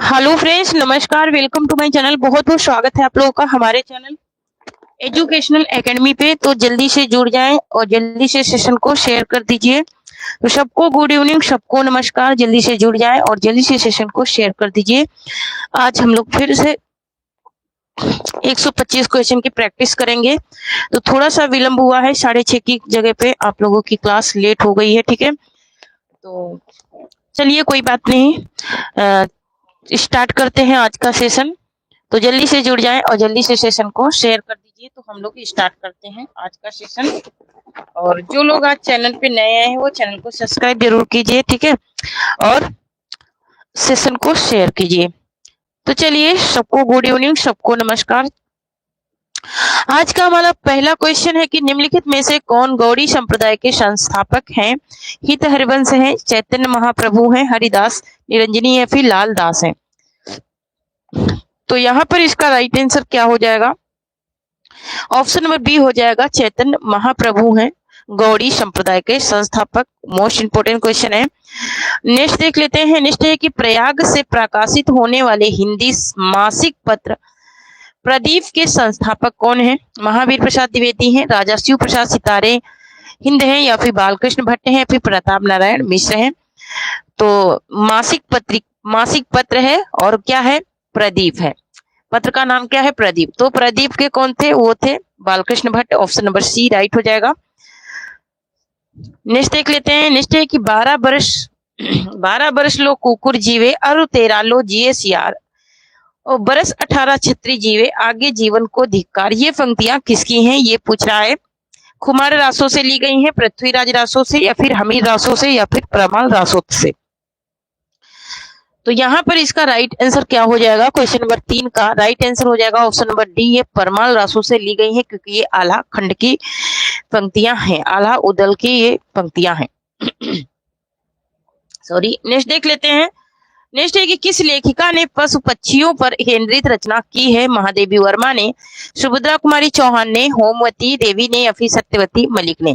Hello friends, नमस्कार। Welcome to my channel. बहुत बहुत स्वागत है आप लोगों का हमारे चैनल एजुकेशनल एकेडमी पे। तो जल्दी से जुड़ जाएं और जल्दी से सेशन को शेयर कर दीजिए। तो सबको गुड इवनिंग, सबको नमस्कार। जल्दी से जुड़ जाएं और जल्दी से सेशन को शेयर कर दीजिए। आज हम लोग फिर से 125 क्वेश्चन की प्रैक्टिस करेंगे। तो थोड़ा सा विलंब हुआ है, 6:30 की जगह पे आप लोगों की क्लास लेट हो गई है, ठीक है। तो चलिए, कोई बात नहीं, स्टार्ट करते हैं आज का सेशन। तो जल्दी से जुड़ जाएं और जल्दी से सेशन को शेयर कर दीजिए। तो हम लोग स्टार्ट करते हैं आज का सेशन। और जो लोग आज चैनल पे नए आए हैं वो चैनल को सब्सक्राइब जरूर कीजिए, ठीक है, और सेशन को शेयर कीजिए। तो चलिए, सबको गुड इवनिंग, सबको नमस्कार। आज का हमारा पहला क्वेश्चन है कि निम्नलिखित में से कौन गौड़ी संप्रदाय के संस्थापक हैं? हित हरिवंश हैं, चैतन्य महाप्रभु हैं, हरिदास, निरंजनी या फिर लाल दास हैं? तो यहाँ पर इसका राइट आंसर क्या हो जाएगा? ऑप्शन नंबर बी हो जाएगा, चैतन्य महाप्रभु हैं गौड़ी संप्रदाय के संस्थापक। मोस्ट इंपोर्टेंट क्वेश्चन है। नेक्स्ट देख लेते हैं। नेक्स्ट है कि प्रयाग से प्रकाशित होने वाले हिंदी मासिक पत्र प्रदीप के संस्थापक कौन है? महावीर प्रसाद द्विवेदी हैं, राजा शिव प्रसाद सितारे हिंद हैं, या फिर बालकृष्ण भट्ट हैं, या फिर प्रताप नारायण मिश्र हैं? तो मासिक पत्र है और क्या है? प्रदीप है। पत्र का नाम क्या है? प्रदीप। तो प्रदीप के कौन थे? वो थे Balkrishna Bhatt. Option number C right हो जाएगा। नेक्स्ट देख लेते हैं। नेक्स्ट है कि 12 बरस लो कुकुर जीवे, अरु 13 लो जिए सियार, और बरस 18 छत्री जीवे, आगे जीवन को धिक्कार। ये पंक्तियां किसकी हैं? ये पूछ रहा है। खुमार रासों से ली गई हैं, पृथ्वीराज रासों से, या फिर हमीर रासों से, या फिर परमाल रासों से? तो यहाँ पर इसका राइट आंसर क्या हो जाएगा? क्वेश्चन नंबर 3 का राइट आंसर हो जाएगा ऑप्शन नंबर डी। ये परमाल रासों से ली गई है, क्योंकि ये आला खंड की पंक्तियां हैं, आला उदल की ये पंक्तियां हैं। सॉरी। नेक्स्ट देख लेते हैं। नेक्स्ट है कि किस लेखिका ने पशु पक्षियों पर केंद्रित रचना की है? महादेवी वर्मा ने, सुभद्रा कुमारी चौहान ने, होमवती देवी ने, या फिर सत्यवती मलिक ने?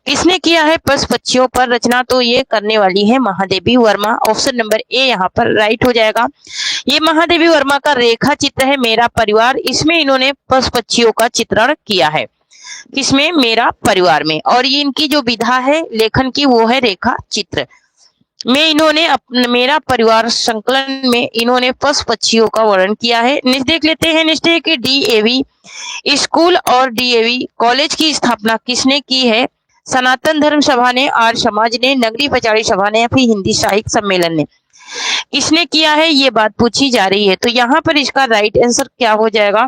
किसने किया है पशु पक्षियों पर रचना? तो ये करने वाली है महादेवी वर्मा। ऑप्शन नंबर ए यहाँ पर राइट हो जाएगा। ये महादेवी वर्मा का रेखा चित्र है मेरा परिवार। इसमें इन्होंने पशु पक्षियों का चित्रण किया है। किसमें? मेरा परिवार में। और ये इनकी जो विधा है लेखन की वो है रेखा चित्र में। इन्होंने अपने मेरा परिवार संकलन में इन्होंने पशु पक्षियों का वर्णन किया है। नेक्स्ट देख लेते हैं। नेक्स्ट है कि डीएवी स्कूल और डीएवी कॉलेज की स्थापना किसने की है? सनातन धर्म सभा ने, आर्य समाज ने, नगरी पचाड़ी सभा ने, या फिर हिंदी साहित्य सम्मेलन ने? किसने किया है ये बात पूछी जा रही है। तो यहाँ पर इसका राइट आंसर क्या हो जाएगा?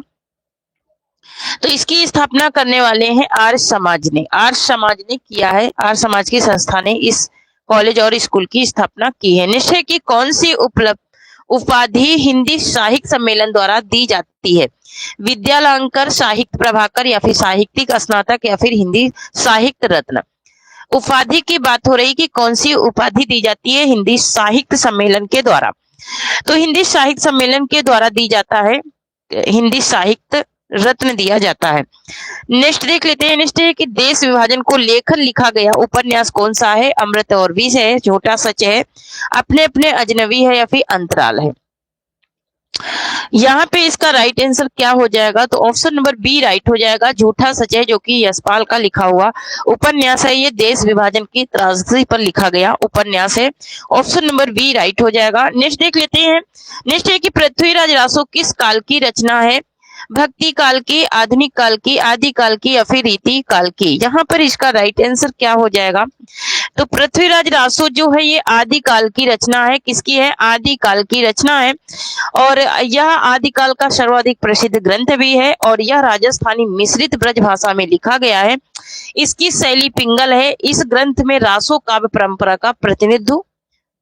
तो इसकी स्थापना करने वाले हैं आर्य समाज ने। आर्य समाज ने किया है। आर्य समाज की संस्था ने इस कॉलेज और स्कूल की स्थापना की है। निश्चय की कौन सी उपाधि हिंदी साहित्य सम्मेलन द्वारा दी जाती है? विद्यालंकर, साहित्य प्रभाकर, या फिर साहित्यिक स्नातक, या फिर हिंदी साहित्य रत्न? उपाधि की बात हो रही कि कौन सी उपाधि दी जाती है हिंदी साहित्य सम्मेलन के द्वारा? तो हिंदी साहित्य सम्मेलन के द्वारा दी जाता है हिंदी साहित्य रत्न दिया जाता है। नेक्स्ट देख लेते हैं। नेक्स्ट है कि देश विभाजन को लेकर लिखा गया उपन्यास कौन सा है? अमृत और विष है, झूठा सच है, अपने अपने अजनबी है, या फिर अंतराल है? यहाँ पे इसका राइट आंसर क्या हो जाएगा? तो ऑप्शन नंबर बी राइट हो जाएगा, झूठा सच है, जो कि यशपाल का लिखा हुआ उपन्यास है। ये देश विभाजन की त्रासदी पर लिखा गया उपन्यास है। ऑप्शन नंबर बी राइट हो जाएगा। नेक्स्ट देख लेते हैं। नेक्स्ट है कि पृथ्वीराज रासो किस काल की रचना है? भक्ति काल की, आधुनिक काल की, आदि काल की, या फिर रीति काल की? यहाँ पर इसका राइट आंसर क्या हो जाएगा? तो पृथ्वीराज रासो जो है ये आदि काल की रचना है। किसकी है? आदि काल की रचना है। और यह आदि काल का सर्वाधिक प्रसिद्ध ग्रंथ भी है, और यह राजस्थानी मिश्रित ब्रज भाषा में लिखा गया है। इसकी शैली पिंगल है। इस ग्रंथ में रासो काव्य परंपरा का प्रतिनिधित्व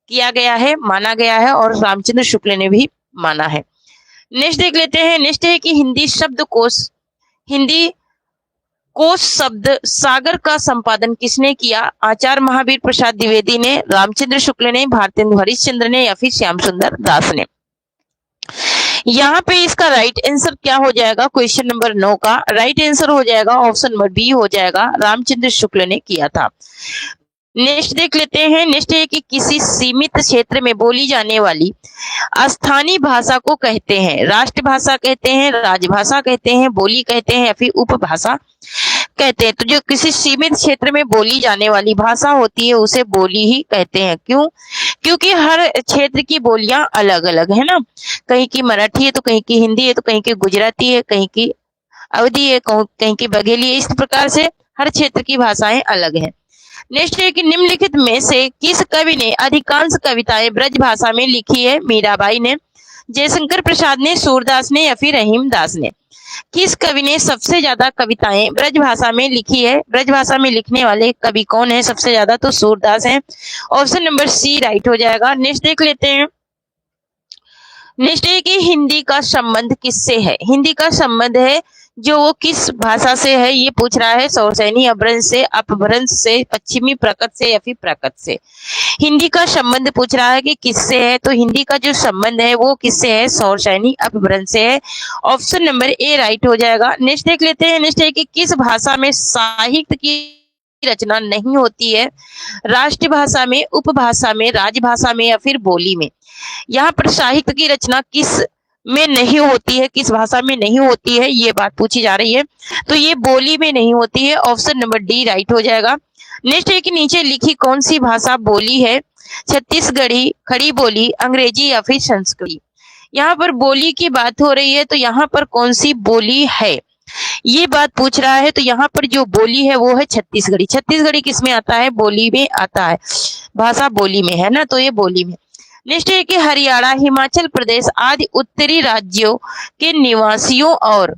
किया गया है, माना गया है, और रामचंद्र शुक्ल ने भी माना है। नेक्स्ट देख लेते हैं। नेक्स्ट है कि हिंदी कोश शब्द सागर का संपादन किसने किया? आचार्य महावीर प्रसाद द्विवेदी ने, रामचंद्र शुक्ल ने, भारतेंदु हरिश्चंद्र ने, या फिर श्याम सुंदर दास ने? यहाँ पे इसका राइट आंसर क्या हो जाएगा? क्वेश्चन नंबर 9 का राइट आंसर हो जाएगा ऑप्शन नंबर बी हो जाएगा, रामचंद्र शुक्ल ने किया था। नेक्स्ट देख लेते हैं। नेक्स्ट है कि किसी सीमित क्षेत्र में बोली जाने वाली स्थानीय भाषा को कहते हैं राष्ट्रभाषा कहते हैं, राजभाषा कहते हैं, बोली कहते हैं या फिर उपभाषा कहते हैं। तो जो किसी सीमित क्षेत्र में बोली जाने वाली भाषा होती है उसे बोली ही कहते हैं। क्यों? क्योंकि हर क्षेत्र की बोलियां अलग अलग है ना। कहीं की मराठी है तो कहीं की हिंदी है तो कहीं की गुजराती है, कहीं की अवधी है, कहीं की बघेली है। इस प्रकार से हर क्षेत्र की भाषाएं अलग हैं। नेक्स्ट है कि निम्नलिखित में से किस कवि ने अधिकांश कविताएं ब्रज भाषा में लिखी है? मीराबाई ने, जयशंकर प्रसाद ने, सूरदास ने या फिर रहीमदास ने। किस कवि ने सबसे ज्यादा कविताएं ब्रज भाषा में लिखी है? ब्रज भाषा में लिखने वाले कवि कौन है सबसे ज्यादा? तो सूरदास हैं। ऑप्शन नंबर सी राइट हो जाएगा। नेक्स्ट देख लेते हैं। नेक्स्ट है कि हिंदी का संबंध किससे है? हिंदी का संबंध है जो वो किस भाषा से है ये पूछ रहा है। सौरसैनी अपभ्रंश से, अपभ्रंश से, पश्चिमी प्रकट से या फिर प्रकट से। हिंदी का संबंध पूछ रहा है कि किससे है, तो हिंदी का जो संबंध है वो किससे है? सौरसैनी अपभ्रंश से है। ऑप्शन नंबर ए राइट हो जाएगा। नेक्स्ट देख लेते हैं। नेक्स्ट है कि किस भाषा में साहित्य की रचना नहीं होती है? राष्ट्रभाषा में, उपभाषा में, राजभाषा में या फिर बोली में। यहाँ पर साहित्य की रचना किस में नहीं होती है, किस भाषा में नहीं होती है, ये बात पूछी जा रही है। तो ये बोली में नहीं होती है। ऑप्शन नंबर डी राइट हो जाएगा। नेक्स्ट है कि नीचे लिखी कौन सी भाषा बोली है? छत्तीसगढ़ी, खड़ी बोली, अंग्रेजी या फिर संस्कृत। यहाँ पर बोली की बात हो रही है तो यहाँ पर कौन सी बोली है ये बात पूछ रहा है। तो यहाँ पर जो बोली है वो है छत्तीसगढ़ी। छत्तीसगढ़ी किस में आता है? बोली में आता है। भाषा बोली में है ना, तो ये बोली में। नेक्स्ट है कि हरियाणा, हिमाचल प्रदेश आदि उत्तरी राज्यों के निवासियों और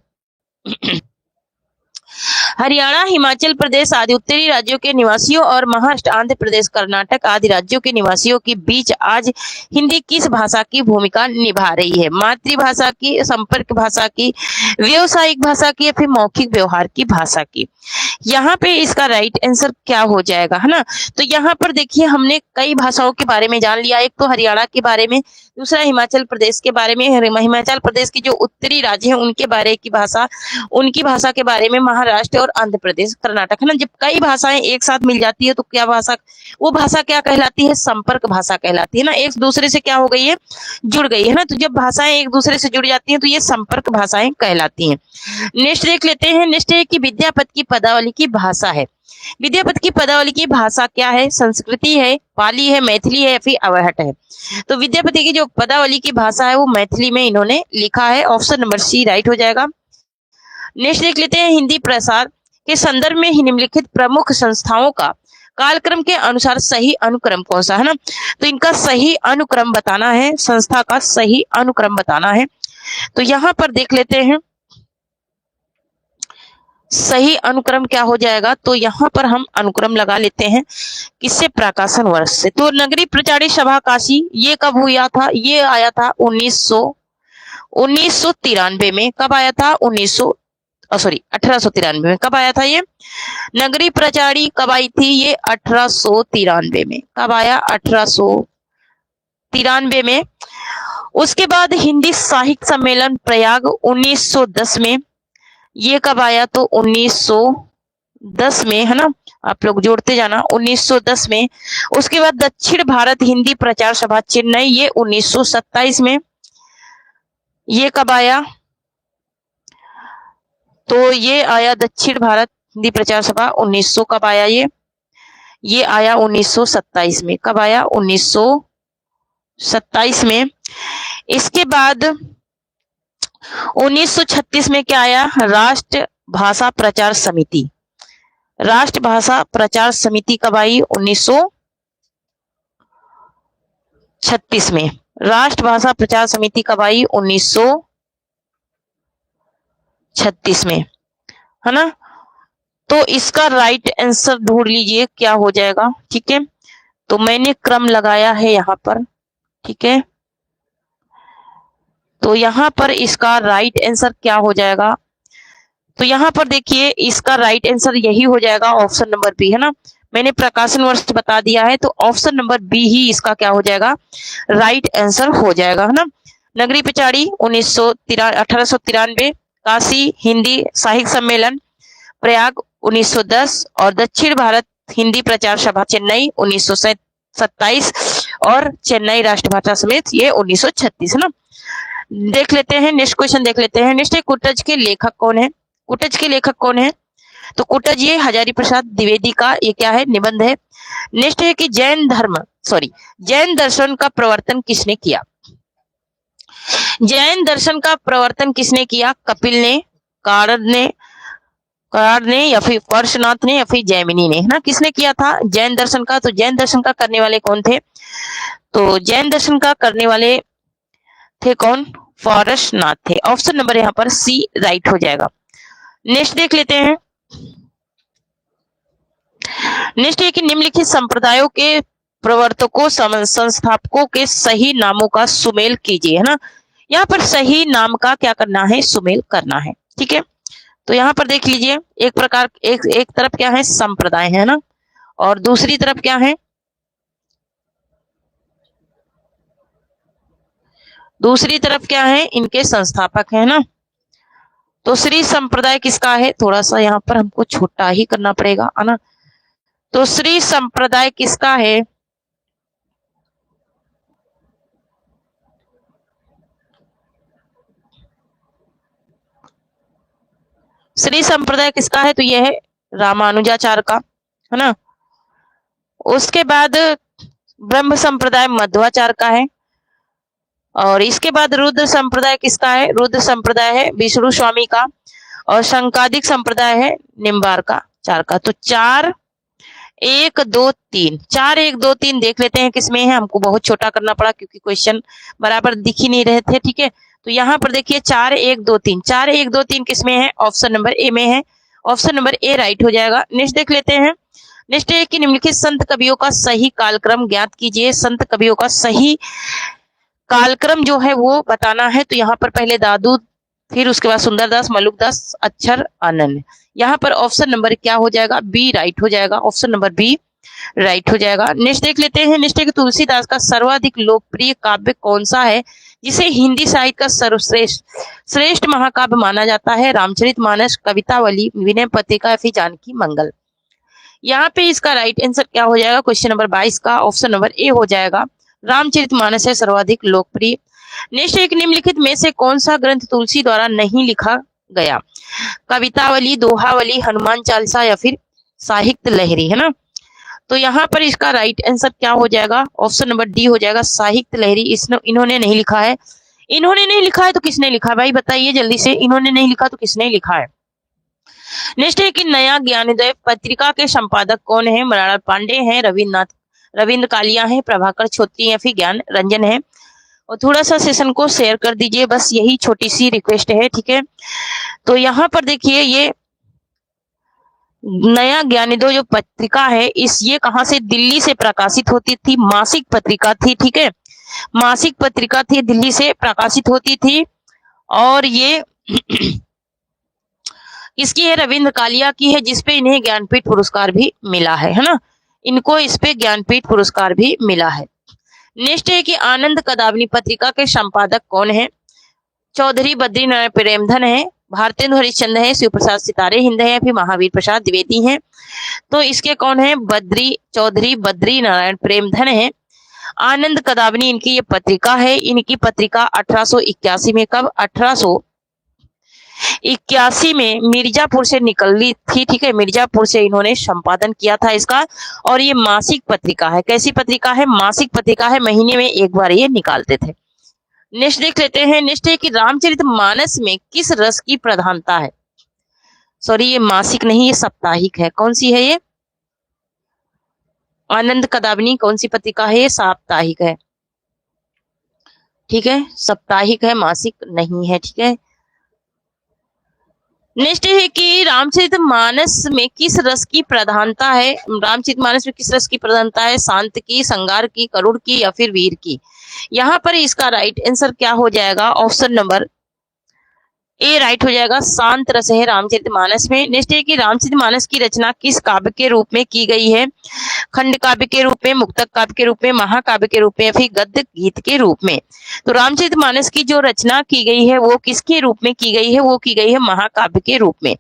हरियाणा, हिमाचल प्रदेश आदि उत्तरी राज्यों के निवासियों और महाराष्ट्र, आंध्र प्रदेश, कर्नाटक आदि राज्यों के निवासियों के बीच आज हिंदी किस भाषा की भूमिका निभा रही है? मातृभाषा की, संपर्क भाषा की, व्यावसायिक भाषा की या फिर मौखिक व्यवहार की भाषा की। यहाँ पे इसका राइट आंसर क्या हो जाएगा, है ना। तो यहाँ पर देखिए हमने कई भाषाओं के बारे में जान लिया। एक तो हरियाणा के बारे में, दूसरा हिमाचल प्रदेश के बारे में, हिमाचल प्रदेश के जो उत्तरी राज्य हैं उनके बारे की भाषा, उनकी भाषा के बारे में, महाराष्ट्र और आंध्र प्रदेश, कर्नाटक, है ना। जब कई भाषाएं एक साथ मिल जाती है तो क्या भाषा, वो भाषा क्या कहलाती है? संपर्क भाषा कहलाती है ना। एक दूसरे से क्या हो गई है? जुड़ गई है ना। तो जब भाषाएं एक दूसरे से जुड़ जाती हैं तो ये संपर्क भाषाएं कहलाती हैं। नेक्स्ट देख लेते हैं। नेक्स्ट है कि विद्यापति की पदावली की भाषा है। विद्यापति की पदावली की भाषा क्या है? संस्कृति है, पाली है, मैथिली है या फिर अवहट है। तो विद्यापति की जो पदावली की भाषा है वो मैथिली में इन्होंने लिखा है। ऑप्शन नंबर सी राइट हो जाएगा। नेक्स्ट देख लेते हैं। हिंदी प्रसार के संदर्भ में निम्नलिखित प्रमुख संस्थाओं का कालक्रम के अनुसार सही अनुक्रम कौन सा, है ना। तो इनका सही अनुक्रम बताना है, संस्था का सही अनुक्रम बताना है। तो यहाँ पर देख लेते हैं सही अनुक्रम क्या हो जाएगा। तो यहाँ पर हम अनुक्रम लगा लेते हैं किससे? प्रकाशन वर्ष से। तो नगरी प्रचारित सभा काशी ये कब हुआ था? ये आया था 1993 में। कब आया था? 1893 में। कब आया था ये? नगरी प्रचारी कब आई थी? ये 1893 में। कब आया? 1893 में। उसके बाद हिंदी साहित्य सम्मेलन प्रयाग 1910 में। ये कब आया? तो 1910 में, है ना। आप लोग जोड़ते जाना, 1910 में। उसके बाद दक्षिण भारत हिंदी प्रचार सभा चेन्नई, ये 1927 में। ये कब आया? तो ये आया दक्षिण भारत हिंदी प्रचार सभा 1900। कब आया ये आया 1927 में। कब आया? 1927 में। इसके बाद 1936 में क्या आया? राष्ट्र भाषा प्रचार समिति। राष्ट्र भाषा प्रचार समिति कब आई? 1936 में। राष्ट्र भाषा प्रचार समिति कब आई? 1936 में, है ना। तो इसका राइट आंसर ढूंढ लीजिए क्या हो जाएगा। ठीक है, तो मैंने क्रम लगाया है यहाँ पर। ठीक है, तो यहाँ पर इसका राइट आंसर क्या हो जाएगा। तो यहाँ पर देखिए इसका राइट आंसर यही हो जाएगा, ऑप्शन नंबर बी, है ना। मैंने प्रकाशन वर्ष बता दिया है तो ऑप्शन नंबर बी ही इसका क्या हो जाएगा? राइट आंसर हो जाएगा, है ना। नगरी प्रचारी 1893, काशी हिंदी साहित्य सम्मेलन प्रयाग 1910 और दक्षिण भारत हिंदी प्रचार सभा चेन्नई 1927 और चेन्नई राष्ट्रभाषा समेत ये 1936 है ना। देख लेते हैं नेक्स्ट क्वेश्चन, देख लेते हैं नेक्स्ट। कुटज के लेखक कौन है? कुटज के लेखक कौन है? तो कुटज ये हजारी प्रसाद द्विवेदी का ये क्या है? निबंध है। नेक्स्ट है कि जैन दर्शन का प्रवर्तन किसने किया? जैन दर्शन का प्रवर्तन किसने किया? कपिल ने, कारद ने या फिर पार्श्वनाथ ने या फिर जैमिनी ने, है ना। किसने किया था जैन दर्शन का? तो जैन दर्शन का करने वाले कौन थे? तो जैन दर्शन का करने वाले थे कौन? पार्श्वनाथ थे। ऑप्शन नंबर यहाँ पर सी राइट हो जाएगा। नेक्स्ट देख लेते हैं। नेक्स्ट है कि निम्नलिखित संप्रदायों के प्रवर्तकों संस्थापकों के सही नामों का सुमेल कीजिए, है ना। यहाँ पर सही नाम का क्या करना है? सुमेल करना है, ठीक है। तो यहाँ पर देख लीजिए, एक तरफ क्या है? संप्रदाय है ना, और दूसरी तरफ क्या है? दूसरी तरफ क्या है? इनके संस्थापक है ना। तो श्री संप्रदाय किसका है? थोड़ा सा यहाँ पर हमको छोटा ही करना पड़ेगा, है ना। तो श्री संप्रदाय किसका है? श्री संप्रदाय किसका है? तो यह है रामानुजाचार्य का, है ना। उसके बाद ब्रह्म संप्रदाय मध्वाचार्य का है, और इसके बाद रुद्र संप्रदाय किसका है? रुद्र संप्रदाय है विष्णु स्वामी का, और शंकादिक संप्रदाय है निम्बार्काचार्य का। तो 4 1 2 3 4 1 2 3 देख लेते हैं किसमें है। हमको बहुत छोटा करना पड़ा क्योंकि क्वेश्चन बराबर दिख ही नहीं रहे थे, ठीक है। तो यहाँ पर देखिए 4 1 2 3 4 1 2 3 किसमें है? ऑप्शन नंबर ए में है। ऑप्शन नंबर ए राइट हो जाएगा। नेक्स्ट देख लेते हैं। नेक्स्ट है कि निम्नलिखित संत कवियों का सही कालक्रम ज्ञात कीजिए। संत कवियों का सही कालक्रम जो है वो बताना है। तो यहाँ पर पहले दादू, फिर उसके बाद सुंदरदास, मलुकदास, अक्षर, आनंद। यहाँ पर ऑप्शन नंबर क्या हो जाएगा? बी राइट हो जाएगा। ऑप्शन नंबर बी राइट हो जाएगा। नेक्स्ट देख लेते हैं। नेक्स्ट है कि तुलसीदास का सर्वाधिक लोकप्रिय काव्य कौन सा है जिसे हिंदी साहित्य का सर्वश्रेष्ठ महाकाव्य माना जाता है? रामचरितमानस, कवितावली, विनय पत्रिका, फिर जानकी मंगल। यहाँ पे इसका राइट आंसर क्या हो जाएगा? क्वेश्चन नंबर 22 का ऑप्शन नंबर ए हो जाएगा। रामचरितमानस है सर्वाधिक लोकप्रिय। नेक्स्ट एक निम्नलिखित में से कौन सा ग्रंथ तुलसी द्वारा नहीं लिखा गया? कवितावली, दोहावली, हनुमान चालीसा या फिर साहित्य लहरी, है ना। तो यहाँ पर इसका राइट आंसर क्या हो जाएगा? ऑप्शन नंबर डी हो जाएगा, साहित्य लहरी। इन्होंने नहीं लिखा है। इन्होंने नहीं लिखा है तो किसने लिखा? भाई बताइए जल्दी से, इन्होंने नहीं लिखा तो किसने लिखा है? नेक्स्ट है कि नया ज्ञानोदय पत्रिका के संपादक कौन है? मृणाल पांडे हैं, रविंद्र कालिया है, प्रभाकर छोटी या फिर ज्ञान रंजन है। और थोड़ा सा सेशन को शेयर कर दीजिए, बस यही छोटी सी रिक्वेस्ट है, ठीक है। तो यहाँ पर देखिए ये नया ज्ञानोदय जो पत्रिका है ये कहाँ से? दिल्ली से प्रकाशित होती थी, मासिक पत्रिका थी, ठीक है। मासिक पत्रिका थी, दिल्ली से प्रकाशित होती थी। और ये इसकी है? रविंद्र कालिया की है, जिसपे इन्हें ज्ञानपीठ पुरस्कार भी मिला है ना। इनको इस पे ज्ञानपीठ पुरस्कार भी मिला है। नेक्स्ट है कि आनंद कदावनी पत्रिका के संपादक कौन है? चौधरी बद्री नारायण प्रेमधन है, भारतेंदु हरिश्चंद्र है, शिव प्रसाद सितारे हिंद है, फिर महावीर प्रसाद द्विवेदी हैं। तो इसके कौन है? चौधरी बद्री नारायण प्रेमधन है। आनंद कदावनी इनकी ये पत्रिका है। इनकी पत्रिका 1881 में, कब? 1881 में मिर्जापुर से निकली थी, ठीक है। मिर्जापुर से इन्होंने संपादन किया था इसका। और ये मासिक पत्रिका है। कैसी पत्रिका है? मासिक पत्रिका है, महीने में एक बार ये निकालते थे। नेक्स्ट देख लेते हैं। नेक्स्ट है कि रामचरितमानस में किस रस की प्रधानता है? सॉरी, ये मासिक नहीं, ये साप्ताहिक है। कौन सी है ये? आनंद कदावनी कौन सी पत्रिका है? ये साप्ताहिक है, ठीक है। साप्ताहिक है, मासिक नहीं है, ठीक है। नेक्स्ट है कि रामचरितमानस में किस रस की प्रधानता है? रामचरितमानस में किस रस की प्रधानता है? शांत की, श्रृंगार की, करुण की या फिर वीर की? यहाँ पर इसका राइट आंसर क्या हो जाएगा? ऑप्शन नंबर ए राइट हो जाएगा। शांत रस है रामचरितमानस में। नेक्स्ट है कि रामचरितमानस की रचना किस काव्य के रूप में की गई है? खंड काव्य के रूप में, मुक्तक काव्य के रूप में, महाकाव्य के रूप में या फिर गद्य गीत के रूप में? तो रामचरितमानस की जो रचना की गई है वो किसके रूप में की गई है? वो की गई है महाकाव्य के रूप में।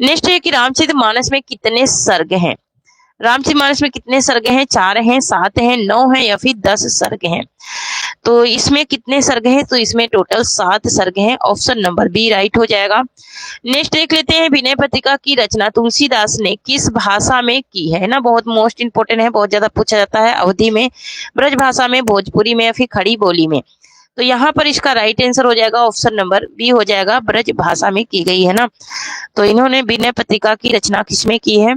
नेक्स्ट है कि रामचरितमानस में कितने सर्ग हैं? रामचरितमानस में कितने सर्ग हैं? 4 हैं, 7 हैं, 9 हैं या फिर 10 सर्ग हैं? तो इसमें कितने सर्ग हैं? तो इसमें टोटल 7 सर्ग हैं। ऑप्शन नंबर बी राइट हो जाएगा। नेक्स्ट देख लेते हैं, विनय पत्रिका की रचना तुलसीदास ने किस भाषा में की है ना? बहुत मोस्ट इंपोर्टेंट है, बहुत ज्यादा पूछा जाता है। अवधी में, ब्रज भाषा में, भोजपुरी में या फिर खड़ी बोली में? तो यहाँ पर इसका राइट आंसर हो जाएगा ऑप्शन नंबर बी हो जाएगा, ब्रज भाषा में की गई है ना। तो इन्होंने विनय पत्रिका की रचना किसमें की है?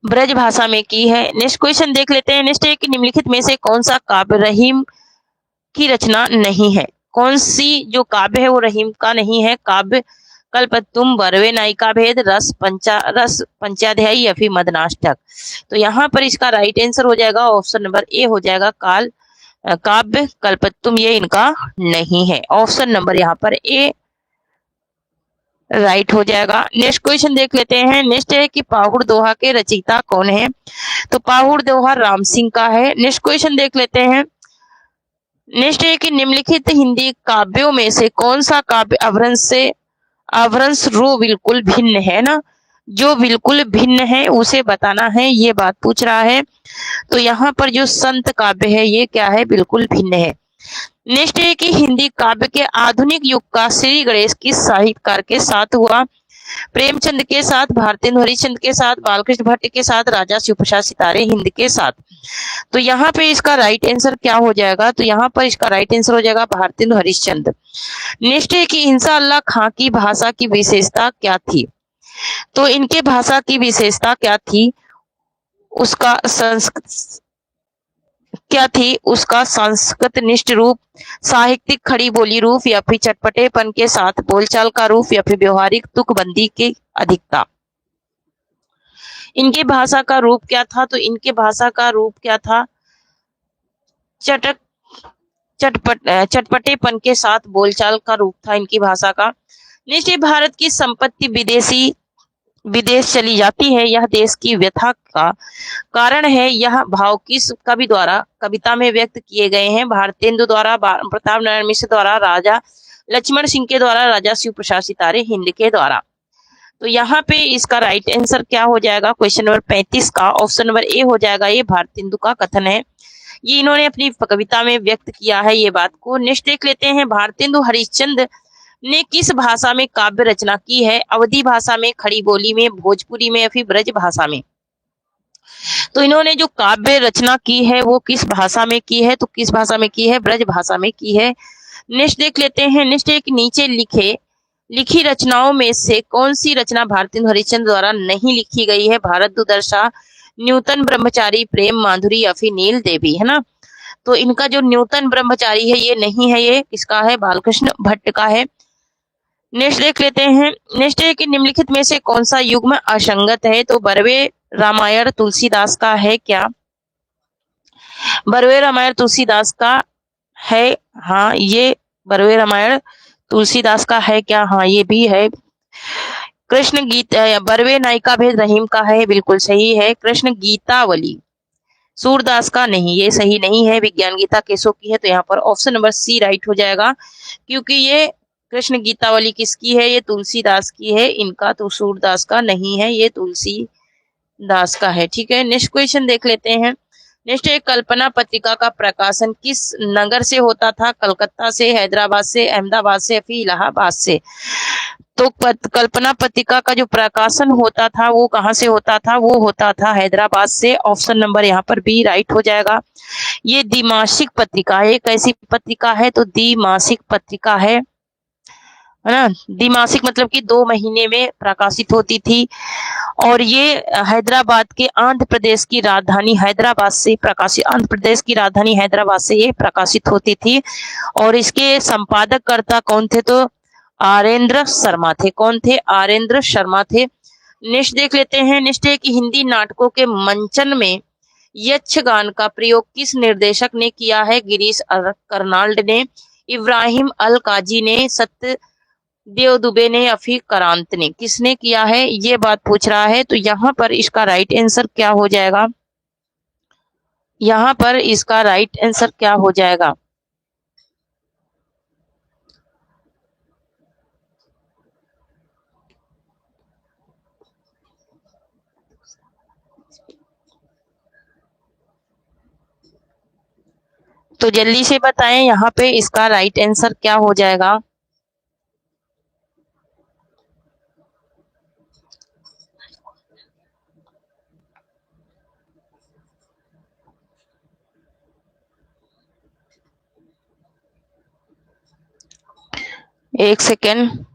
ब्रज भाषा में की है। नेक्स्ट क्वेश्चन देख लेते हैं। नेक्स्ट है कि निम्नलिखित में से कौन सा काव्य रहीम की रचना नहीं है? कौन सी जो काव्य है वो रहीम का नहीं है? काव्य कल्पतुम, बरवे नायिका भेद, रस पंचाध्यायी या फिर मदनाष्टक? तो यहाँ पर इसका राइट आंसर हो जाएगा ऑप्शन नंबर ए हो जाएगा, काव्य कल्पतुम, ये इनका नहीं है। ऑप्शन नंबर यहाँ पर ए राइट हो जाएगा। नेक्स्ट क्वेश्चन देख लेते हैं। नेक्स्ट है कि पाहुड़ दोहा के रचयिता कौन है? तो पाहुड़ दोहा राम सिंह का है। नेक्स्ट क्वेश्चन देख लेते हैं। नेक्स्ट है कि निम्नलिखित हिंदी काव्यों में से कौन सा काव्य अवरंश रू बिल्कुल भिन्न है ना? जो बिल्कुल भिन्न है उसे बताना है, ये बात पूछ रहा है। तो यहाँ पर जो संत काव्य है ये क्या है? बिल्कुल भिन्न है। नेक्स्ट है कि हिंदी काव्य के आधुनिक युग का श्री गणेश किस साहित्यकार के साथ हुआ? प्रेमचंद के साथ, भारतेंदु हरिश्चंद्र के साथ, बालकृष्ण भट्ट के साथ, राजा शिवप्रसाद सितारे हिंद के साथ? तो यहाँ पे इसका राइट आंसर क्या हो जाएगा? तो यहाँ पर इसका राइट आंसर हो जाएगा भारतेंदु हरिश्चंद्र। नेक्स्ट है कि इंसा अल्लाह खां की भाषा की विशेषता क्या थी? तो इनके भाषा की विशेषता क्या थी? उसका क्या थी? उसका संस्कृत निष्ठ रूप, साहित्यिक खड़ी बोली रूप या फिर चटपटेपन के साथ बोलचाल का रूप या फिर व्यवहारिक तुकबंदी की अधिकता? इनके भाषा का रूप क्या था? तो इनके भाषा का रूप क्या था? चटपटेपन के साथ बोलचाल का रूप था इनकी भाषा का। निश्चय भारत की संपत्ति विदेश चली जाती है, यह देश की व्यथा का कारण है। यह भाव किस कवि द्वारा कविता में व्यक्त किए गए हैं? भारतेंदु द्वारा, प्रताप नारायण मिश्र द्वारा, राजा लक्ष्मण सिंह के द्वारा, राजा शिव प्रसाद सितारे हिंद के द्वारा? तो यहाँ पे इसका राइट आंसर क्या हो जाएगा? क्वेश्चन नंबर 35 का ऑप्शन नंबर ए हो जाएगा, ये भारतेंदु का कथन है, ये इन्होंने अपनी कविता में व्यक्त किया है ये बात को। नेक्स्ट देख लेते हैं, भारतेंदु हरिश्चंद्र ने किस भाषा में काव्य रचना की है? अवधी भाषा में, खड़ी बोली में, भोजपुरी में या फिर ब्रज भाषा में? तो इन्होंने जो काव्य रचना की है वो किस भाषा में की है? तो किस भाषा में की है? ब्रज भाषा में की है। नेक्स्ट देख लेते हैं। नेक्स्ट एक नीचे लिखी रचनाओं में से कौन सी रचना भारतेंदु हरिश्चंद्र द्वारा नहीं लिखी गई है? भारत दुर्दशा, न्यूतन ब्रह्मचारी, प्रेम माधुरी या फिर नील देवी, है ना? तो इनका जो न्यूतन ब्रह्मचारी है ये नहीं है, ये किसका है? बालकृष्ण भट्ट का है। नेक्स्ट देख लेते हैं। नेक्स्ट है कि निम्नलिखित में से कौन सा युग्म असंगत है? तो बरवे रामायण तुलसीदास का है क्या? बरवे रामायण तुलसीदास का है, हाँ ये बरवे रामायण तुलसीदास का है क्या? हाँ ये भी है। कृष्ण गीता, बरवे नायिका भेद रहीम का है, बिल्कुल सही है। कृष्ण गीतावली सूरदास का नहीं, ये सही नहीं है, विज्ञान गीता केशव की है। तो यहाँ पर ऑप्शन नंबर सी राइट हो जाएगा, क्योंकि ये कृष्ण गीतावली किसकी है? ये तुलसीदास की है, इनका तो सूरदास का नहीं है, ये तुलसीदास का है। ठीक है, नेक्स्ट क्वेश्चन देख लेते हैं। नेक्स्ट है, कल्पना पत्रिका का प्रकाशन किस नगर से होता था? कलकत्ता से, हैदराबाद से, अहमदाबाद से, फिर इलाहाबाद से? तो कल्पना पत्रिका का जो प्रकाशन होता था वो कहाँ से होता था? वो होता था हैदराबाद से। ऑप्शन नंबर यहाँ पर बी राइट हो जाएगा। ये द्विमासिक पत्रिका है, एक ऐसी पत्रिका है, तो द्विमासिक पत्रिका है ना? द्विमासिक मतलब कि 2 महीने में प्रकाशित होती थी, और ये हैदराबाद के आंध्र प्रदेश की राजधानी हैदराबाद से प्रकाशित, आंध्र प्रदेश की राजधानी हैदराबाद से ये प्रकाशित होती थी। और इसके संपादक कर्ता कौन थे? तो आरेंद्र शर्मा थे। कौन थे? आरेंद्र शर्मा थे। नेक्स्ट देख लेते हैं। नेक्स्ट है कि हिंदी नाटकों के मंचन में यक्षगान का प्रयोग किस निर्देशक ने किया है? गिरीश कर्नाल्ड ने, इब्राहिम अल काजी ने, सत्यदेव दुबे ने या फिर करांत ने? किसने किया है ये बात पूछ रहा है। तो यहाँ पर इसका राइट आंसर क्या हो जाएगा? यहाँ पर इसका राइट आंसर क्या हो जाएगा? तो जल्दी से बताएं यहाँ पे इसका राइट आंसर क्या हो जाएगा। एक सेकेंड।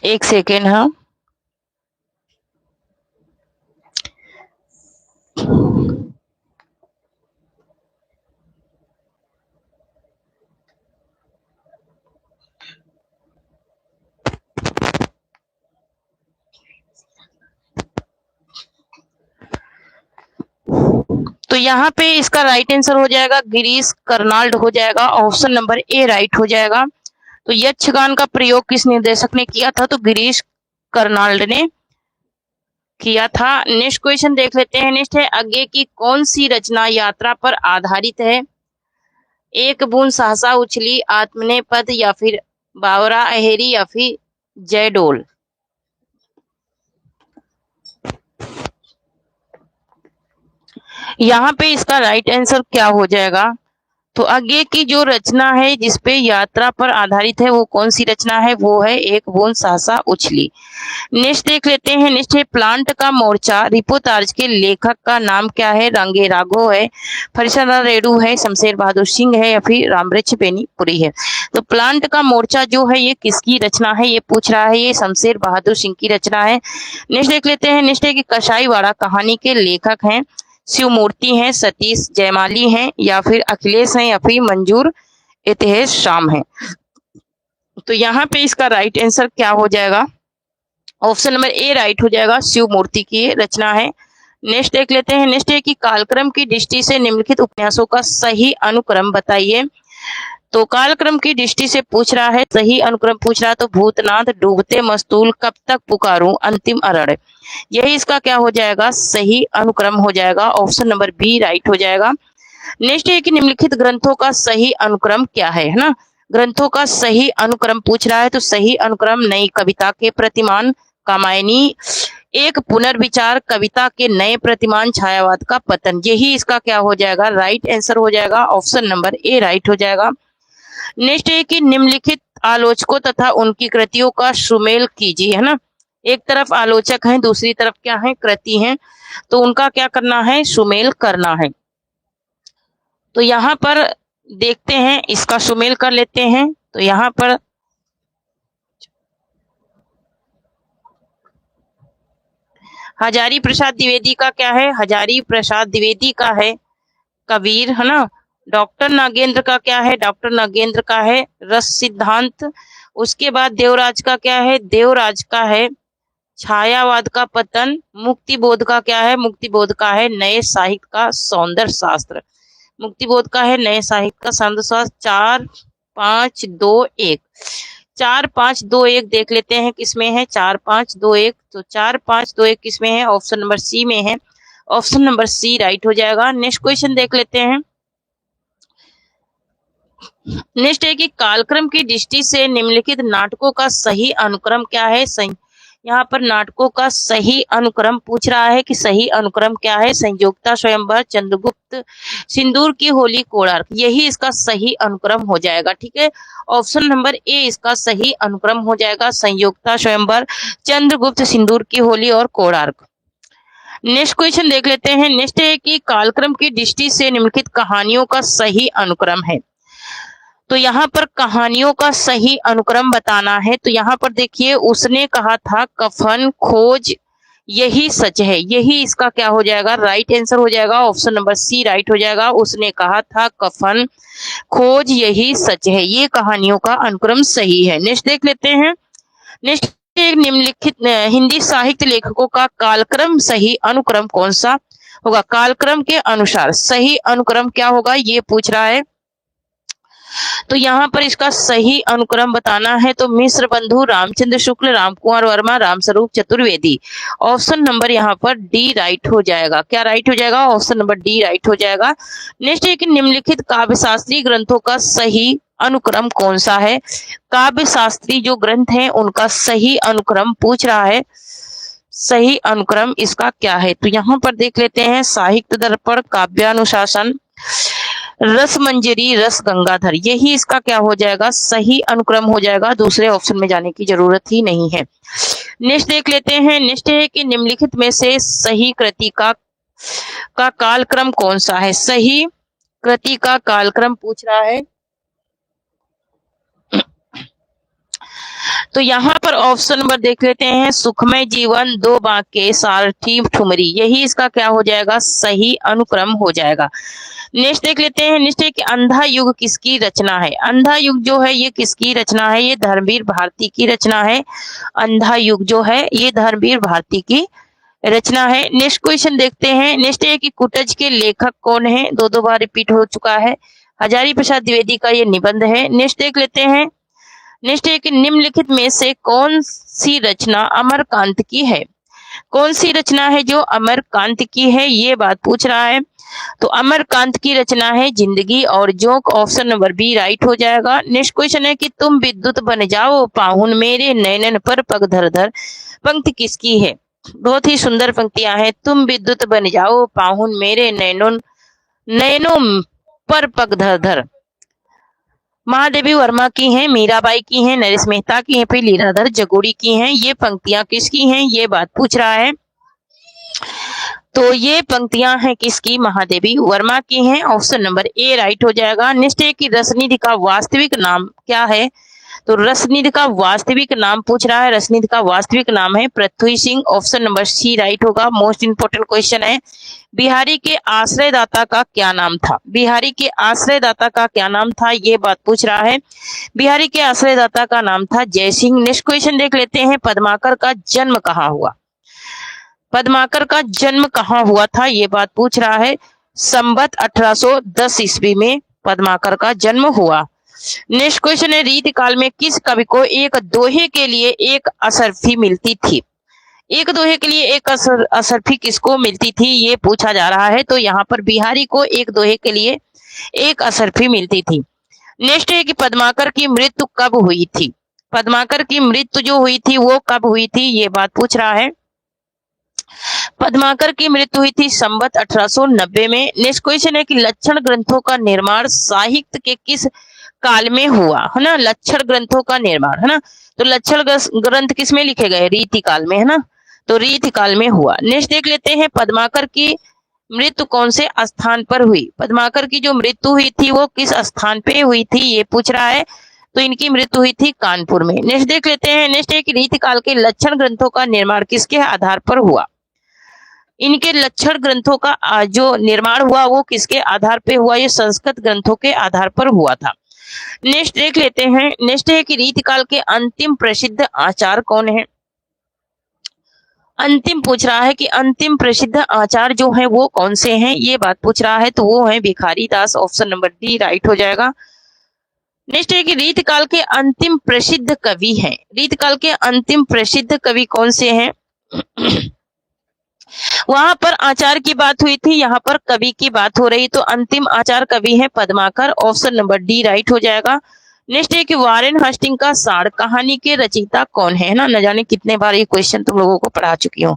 एक सेकेंड। हाँ, तो यहाँ पे इसका राइट आंसर हो जाएगा गिरीश कर्नाल्ड हो जाएगा। ऑप्शन नंबर ए राइट हो जाएगा। तो यक्षगान का प्रयोग किस निर्देशक ने किया था? तो गिरीश कर्नाल्ड ने किया था। नेक्स्ट क्वेश्चन देख लेते हैं। नेक्स्ट है, आगे की कौन सी रचना यात्रा पर आधारित है? एक बूंद सहसा उछली, आत्मने पद, या फिर बावरा अहेरी, या फिर जयडोल। यहाँ पे इसका राइट आंसर क्या हो जाएगा? तो आगे की जो रचना है जिसपे यात्रा पर आधारित है वो कौन सी रचना है? वो है एक बूंद सहसा उछली। नेक्स्ट देख लेते हैं। नेक्स्ट है, प्लांट का मोर्चा रिपोर्टाज के लेखक का नाम क्या है? रंगे राघव है, फरिश्ता रेडू है, शमशेर बहादुर सिंह है, या फिर रामवृक्ष बेनीपुरी है। तो प्लांट का मोर्चा जो है ये किसकी रचना है ये पूछ रहा है। ये शमशेर बहादुर सिंह की रचना है। नेक्स्ट देख लेते हैं। नेक्स्ट है कि कसाईवाड़ा कहानी के लेखक हैं शिवमूर्ति हैं, सतीश जयमाली हैं, या फिर अखिलेश हैं, या फिर मंजूर इतिहास शाम है। तो यहाँ पे इसका राइट आंसर क्या हो जाएगा? ऑप्शन नंबर ए राइट हो जाएगा, शिवमूर्ति की रचना है। नेक्स्ट देख लेते हैं। नेक्स्ट है कि कालक्रम की दृष्टि से निम्नलिखित उपन्यासों का सही अनुक्रम बताइए। तो कालक्रम की दृष्टि से पूछ रहा है, सही अनुक्रम पूछ रहा है। तो भूतनाथ, डूबते मस्तूल, कब तक पुकारूं, अंतिम अरण्य, यही इसका क्या हो जाएगा? सही अनुक्रम हो जाएगा। ऑप्शन नंबर बी राइट हो जाएगा। नेक्स्ट है कि निम्नलिखित ग्रंथों का सही अनुक्रम क्या है ना? ग्रंथों का सही अनुक्रम पूछ रहा है। तो सही अनुक्रम, नई कविता के प्रतिमान, कामायनी, एक पुनर्विचार, कविता के नए प्रतिमान, छायावाद का पतन, यही इसका क्या हो जाएगा? राइट आंसर हो जाएगा। ऑप्शन नंबर ए राइट हो जाएगा। नेक्स्ट है कि निम्नलिखित आलोचकों तथा उनकी कृतियों का सुमेल कीजिए, है ना? एक तरफ आलोचक हैं, दूसरी तरफ क्या है? कृति हैं। तो उनका क्या करना है? सुमेल करना है। तो यहाँ पर देखते हैं, इसका सुमेल कर लेते हैं। तो यहाँ पर हजारी प्रसाद द्विवेदी का क्या है? हजारी प्रसाद द्विवेदी का है कबीर, है ना? डॉक्टर नागेंद्र का क्या है? डॉक्टर नागेंद्र का है रस सिद्धांत। उसके बाद देवराज का क्या है? देवराज का है छायावाद का पतन। मुक्तिबोध का क्या है? मुक्तिबोध का है नए साहित्य का सौंदर्य शास्त्र। मुक्तिबोध का है नए साहित्य का सौंदर्य शास्त्र। 4 5 2 1, 4 5 2 1 देख लेते हैं किसमें है। 4 5 2 1, तो 4 5 2 1 किसमें है? ऑप्शन नंबर सी में है। ऑप्शन नंबर सी राइट हो जाएगा। नेक्स्ट क्वेश्चन देख लेते हैं। नेक्स्ट है कि कालक्रम की दृष्टि से निम्नलिखित नाटकों का सही अनुक्रम क्या है? यहाँ पर नाटकों का सही अनुक्रम पूछ रहा है कि सही अनुक्रम क्या है? संयोक्ता स्वयंवर, चंद्रगुप्त, सिंदूर की होली, कोणार्क, यही इसका सही अनुक्रम हो जाएगा। ठीक है, ऑप्शन नंबर ए इसका सही अनुक्रम हो जाएगा। संयोक्ता स्वयंवर, चंद्रगुप्त, सिंदूर की होली और कोणार्क। नेक्स्ट क्वेश्चन देख लेते हैं। नेक्स्ट है कि कालक्रम की दृष्टि से निम्नलिखित कहानियों का सही अनुक्रम है। तो यहाँ पर कहानियों का सही अनुक्रम बताना है। तो यहाँ पर देखिए, उसने कहा था कफन, खोज, यही सच है, यही इसका क्या हो जाएगा? राइट आंसर हो जाएगा। ऑप्शन नंबर सी राइट हो जाएगा। उसने कहा था कफन, खोज, यही सच है, ये कहानियों का अनुक्रम सही है। नेक्स्ट देख लेते हैं। नेक्स्ट, निम्नलिखित हिंदी साहित्य लेखकों का कालक्रम सही अनुक्रम कौन सा होगा? कालक्रम के अनुसार सही अनुक्रम क्या होगा ये पूछ रहा है। तो यहाँ पर इसका सही अनुक्रम बताना है तो मिश्र बंधु, रामचंद्र शुक्ल, रामकुमार वर्मा, रामस्वरूप चतुर्वेदी। ऑप्शन नंबर यहाँ पर डी राइट हो जाएगा। क्या राइट हो जाएगा? ऑप्शन नंबर डी राइट हो जाएगा। नेक्स्ट है कि निम्नलिखित काव्य शास्त्रीय ग्रंथों का सही अनुक्रम कौन सा है? काव्य शास्त्री जो ग्रंथ हैं उनका सही अनुक्रम पूछ रहा है। सही अनुक्रम इसका क्या है? तो यहाँ पर देख लेते हैं, साहित्य दर्पण, काव्यानुशासन, रस मंजरी, रस गंगाधर, यही इसका क्या हो जाएगा? सही अनुक्रम हो जाएगा। दूसरे ऑप्शन में जाने की जरूरत ही नहीं है। नेक्स्ट देख लेते हैं। नेक्स्ट है कि निम्नलिखित में से सही कृति का कालक्रम कौन सा है? सही कृति का कालक्रम पूछ रहा है। तो यहाँ पर ऑप्शन नंबर देख लेते हैं, सुखमय जीवन, दो बांके, सारथी ठुमरी, यही इसका क्या हो जाएगा? सही अनुक्रम हो जाएगा। नेक्स्ट देख लेते हैं। नेक्स्ट है कि अंधा युग किसकी रचना है? अंधा युग जो है ये किसकी रचना है? ये धर्मवीर भारती की रचना है। अंधा युग जो है ये धर्मवीर भारती की रचना है। नेक्स्ट क्वेश्चन देखते हैं। नेक्स्ट है कि कुटज के लेखक कौन है? दो बार रिपीट हो चुका है। हजारी प्रसाद द्विवेदी का ये निबंध है। नेक्स्ट देख लेते हैं। नेक्स्ट है कि निम्नलिखित में से कौन सी रचना अमरकांत की है? कौन सी रचना है जो अमरकांत की है? ये बात पूछ रहा है। तो अमरकांत की रचना है जिंदगी और जोंक। ऑप्शन नंबर बी राइट हो जाएगा। नेक्स्ट क्वेश्चन है कि तुम विद्युत बन जाओ पाहुन मेरे नैनन पर पग धर धर, पंक्ति किसकी है? बहुत ही सुंदर पंक्तियां हैं। तुम विद्युत बन जाओ पाहुन मेरे नैनों पर पग धर धर, महादेवी वर्मा की हैं, मीराबाई की हैं, नरेश मेहता की हैं, फिर लीलाधर जगोड़ी की हैं। ये पंक्तियां किसकी हैं? ये बात पूछ रहा है। तो ये पंक्तियां हैं किसकी? महादेवी वर्मा की हैं। ऑप्शन नंबर ए राइट हो जाएगा। नेक्स्ट है कि रसनिधि का वास्तविक नाम क्या है? तो रसनिधि का वास्तविक नाम पूछ रहा है। रसनिधि का वास्तविक नाम है Prithvi Singh. Option number C right होगा। मोस्ट इंपोर्टेंट क्वेश्चन है, बिहारी के आश्रयदाता का क्या नाम था? बिहारी के आश्रयदाता का क्या नाम था? ये बात पूछ रहा है। बिहारी के आश्रयदाता का नाम था जय सिंह। नेक्स्ट क्वेश्चन देख लेते हैं, पद्माकर का जन्म कहाँ हुआ? पद्माकर का जन्म कहाँ हुआ था? ये बात पूछ रहा है। संवत 1810 ईस्वी में पद्माकर का जन्म हुआ। नेक्स्ट क्वेश्चन है, रीतिकाल में किस कवि को एक दोहे के लिए एक असरफी मिलती थी? एक दोहे के लिए एक असरफी किसको मिलती थी? ये पूछा जा रहा है। तो यहाँ पर बिहारी को एक दोहे के लिए एक असरफी मिलती थी। नेक्स्ट है कि पद्माकर की मृत्यु कब हुई थी? पद्माकर की मृत्यु जो हुई थी वो कब हुई थी? ये बात पूछ रहा है। पद्माकर की मृत्यु हुई थी संवत 1890 में। नेक्स्ट क्वेश्चन है कि लक्षण ग्रंथों का निर्माण साहित्य के किस काल में हुआ? है ना, लक्षण ग्रंथों का निर्माण, है ना। तो लक्षण ग्रंथ किस में लिखे गए? रीति काल में, है ना। तो रीति काल में हुआ। नेक्स्ट देख लेते हैं, पद्माकर की मृत्यु कौन से स्थान पर हुई? पद्माकर की जो मृत्यु हुई थी वो किस स्थान पे हुई थी? ये पूछ रहा है। तो इनकी मृत्यु हुई थी कानपुर में। नेक्स्ट देख लेते हैं। नेक्स्ट है कि रीति काल के लक्षण ग्रंथों का निर्माण किसके आधार पर हुआ? इनके लक्षण ग्रंथों का जो निर्माण हुआ वो किसके आधार पे हुआ? ये संस्कृत ग्रंथों के आधार पर हुआ था। नेक्स्ट देख लेते हैं। नेक्स्ट है कि रीतिकाल के अंतिम प्रसिद्ध आचार्य कौन है? अंतिम पूछ रहा है कि अंतिम प्रसिद्ध आचार्य जो है वो कौन से हैं? ये बात पूछ रहा है। तो वो है भिखारी दास। ऑप्शन नंबर डी राइट हो जाएगा। नेक्स्ट है कि रीतिकाल के अंतिम प्रसिद्ध कवि हैं। रीतिकाल के अंतिम प्रसिद्ध कवि कौन से हैं? वहां पर आचार्य की बात हुई थी, यहाँ पर कवि की बात हो रही। तो अंतिम आचार्य कवि है Padmakar. Option number D right हो जाएगा। नेक्स्ट है कि वारेन हस्टिंग का सार कहानी के रचयिता कौन है? ना, न जाने कितने बार ये क्वेश्चन तुम लोगों को पढ़ा चुकी हूँ।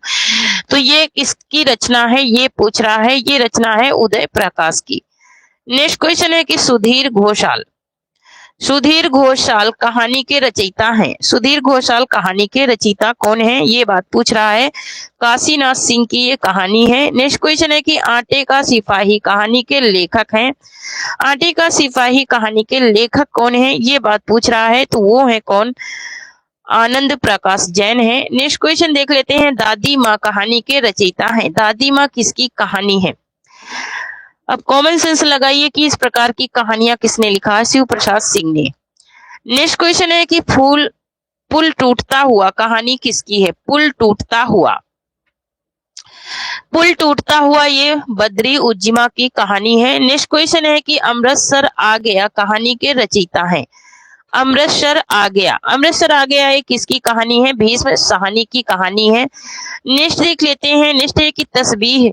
तो ये किसकी रचना है? ये पूछ रहा है। ये रचना है उदय प्रकाश की। नेक्स्ट क्वेश्चन है कि सुधीर घोषाल, सुधीर घोषाल कहानी के रचयिता हैं। सुधीर घोषाल कहानी के रचयिता कौन है? ये बात पूछ रहा है। काशीनाथ सिंह की ये कहानी है। नेक्स्ट क्वेश्चन है कि आटे का सिपाही कहानी के लेखक हैं। आटे का सिपाही कहानी के लेखक कौन है? ये बात पूछ रहा है। तो वो है कौन? आनंद प्रकाश जैन है। नेक्स्ट क्वेश्चन देख लेते हैं, दादी माँ कहानी के रचयिता हैं। दादी माँ किसकी कहानी है? अब कॉमन सेंस लगाइए कि इस प्रकार की कहानियां किसने लिखा है? शिव प्रसाद सिंह ने। नेक्स्ट क्वेश्चन है कि पुल टूटता हुआ कहानी किसकी है? पुल टूटता हुआ पुल टूटता हुआ ये बद्री उज्जिमा की कहानी है। नेक्स्ट क्वेश्चन है कि अमृतसर आ गया कहानी के रचयिता हैं। अमृतसर आ गया, अमृतसर आ गया ये किसकी कहानी है? भीष्म साहनी की कहानी है। नेक्स्ट देख लेते हैं। नेक्स्ट है कि तस्बीह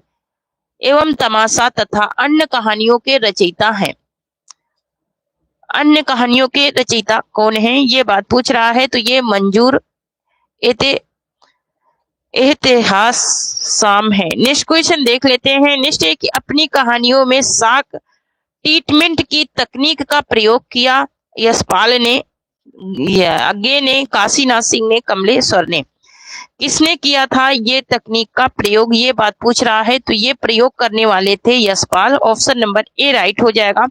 एवं तमाशा तथा अन्य कहानियों के रचयिता हैं। अन्य कहानियों के रचयिता कौन है, ये बात पूछ रहा है। तो ये मंजूर इतिहास शाम है। नेक्स्ट क्वेश्चन देख लेते हैं। नेक्स्ट है कि अपनी कहानियों में शाक ट्रीटमेंट की तकनीक का प्रयोग किया। यशपाल ने, आगे ने, काशीनाथ सिंह ने, कमलेश्वर ने। किसने किया था ये तकनीक का प्रयोग, ये बात पूछ रहा है। तो ये प्रयोग करने वाले थे Yashpal. Option number A right हो जाएगा।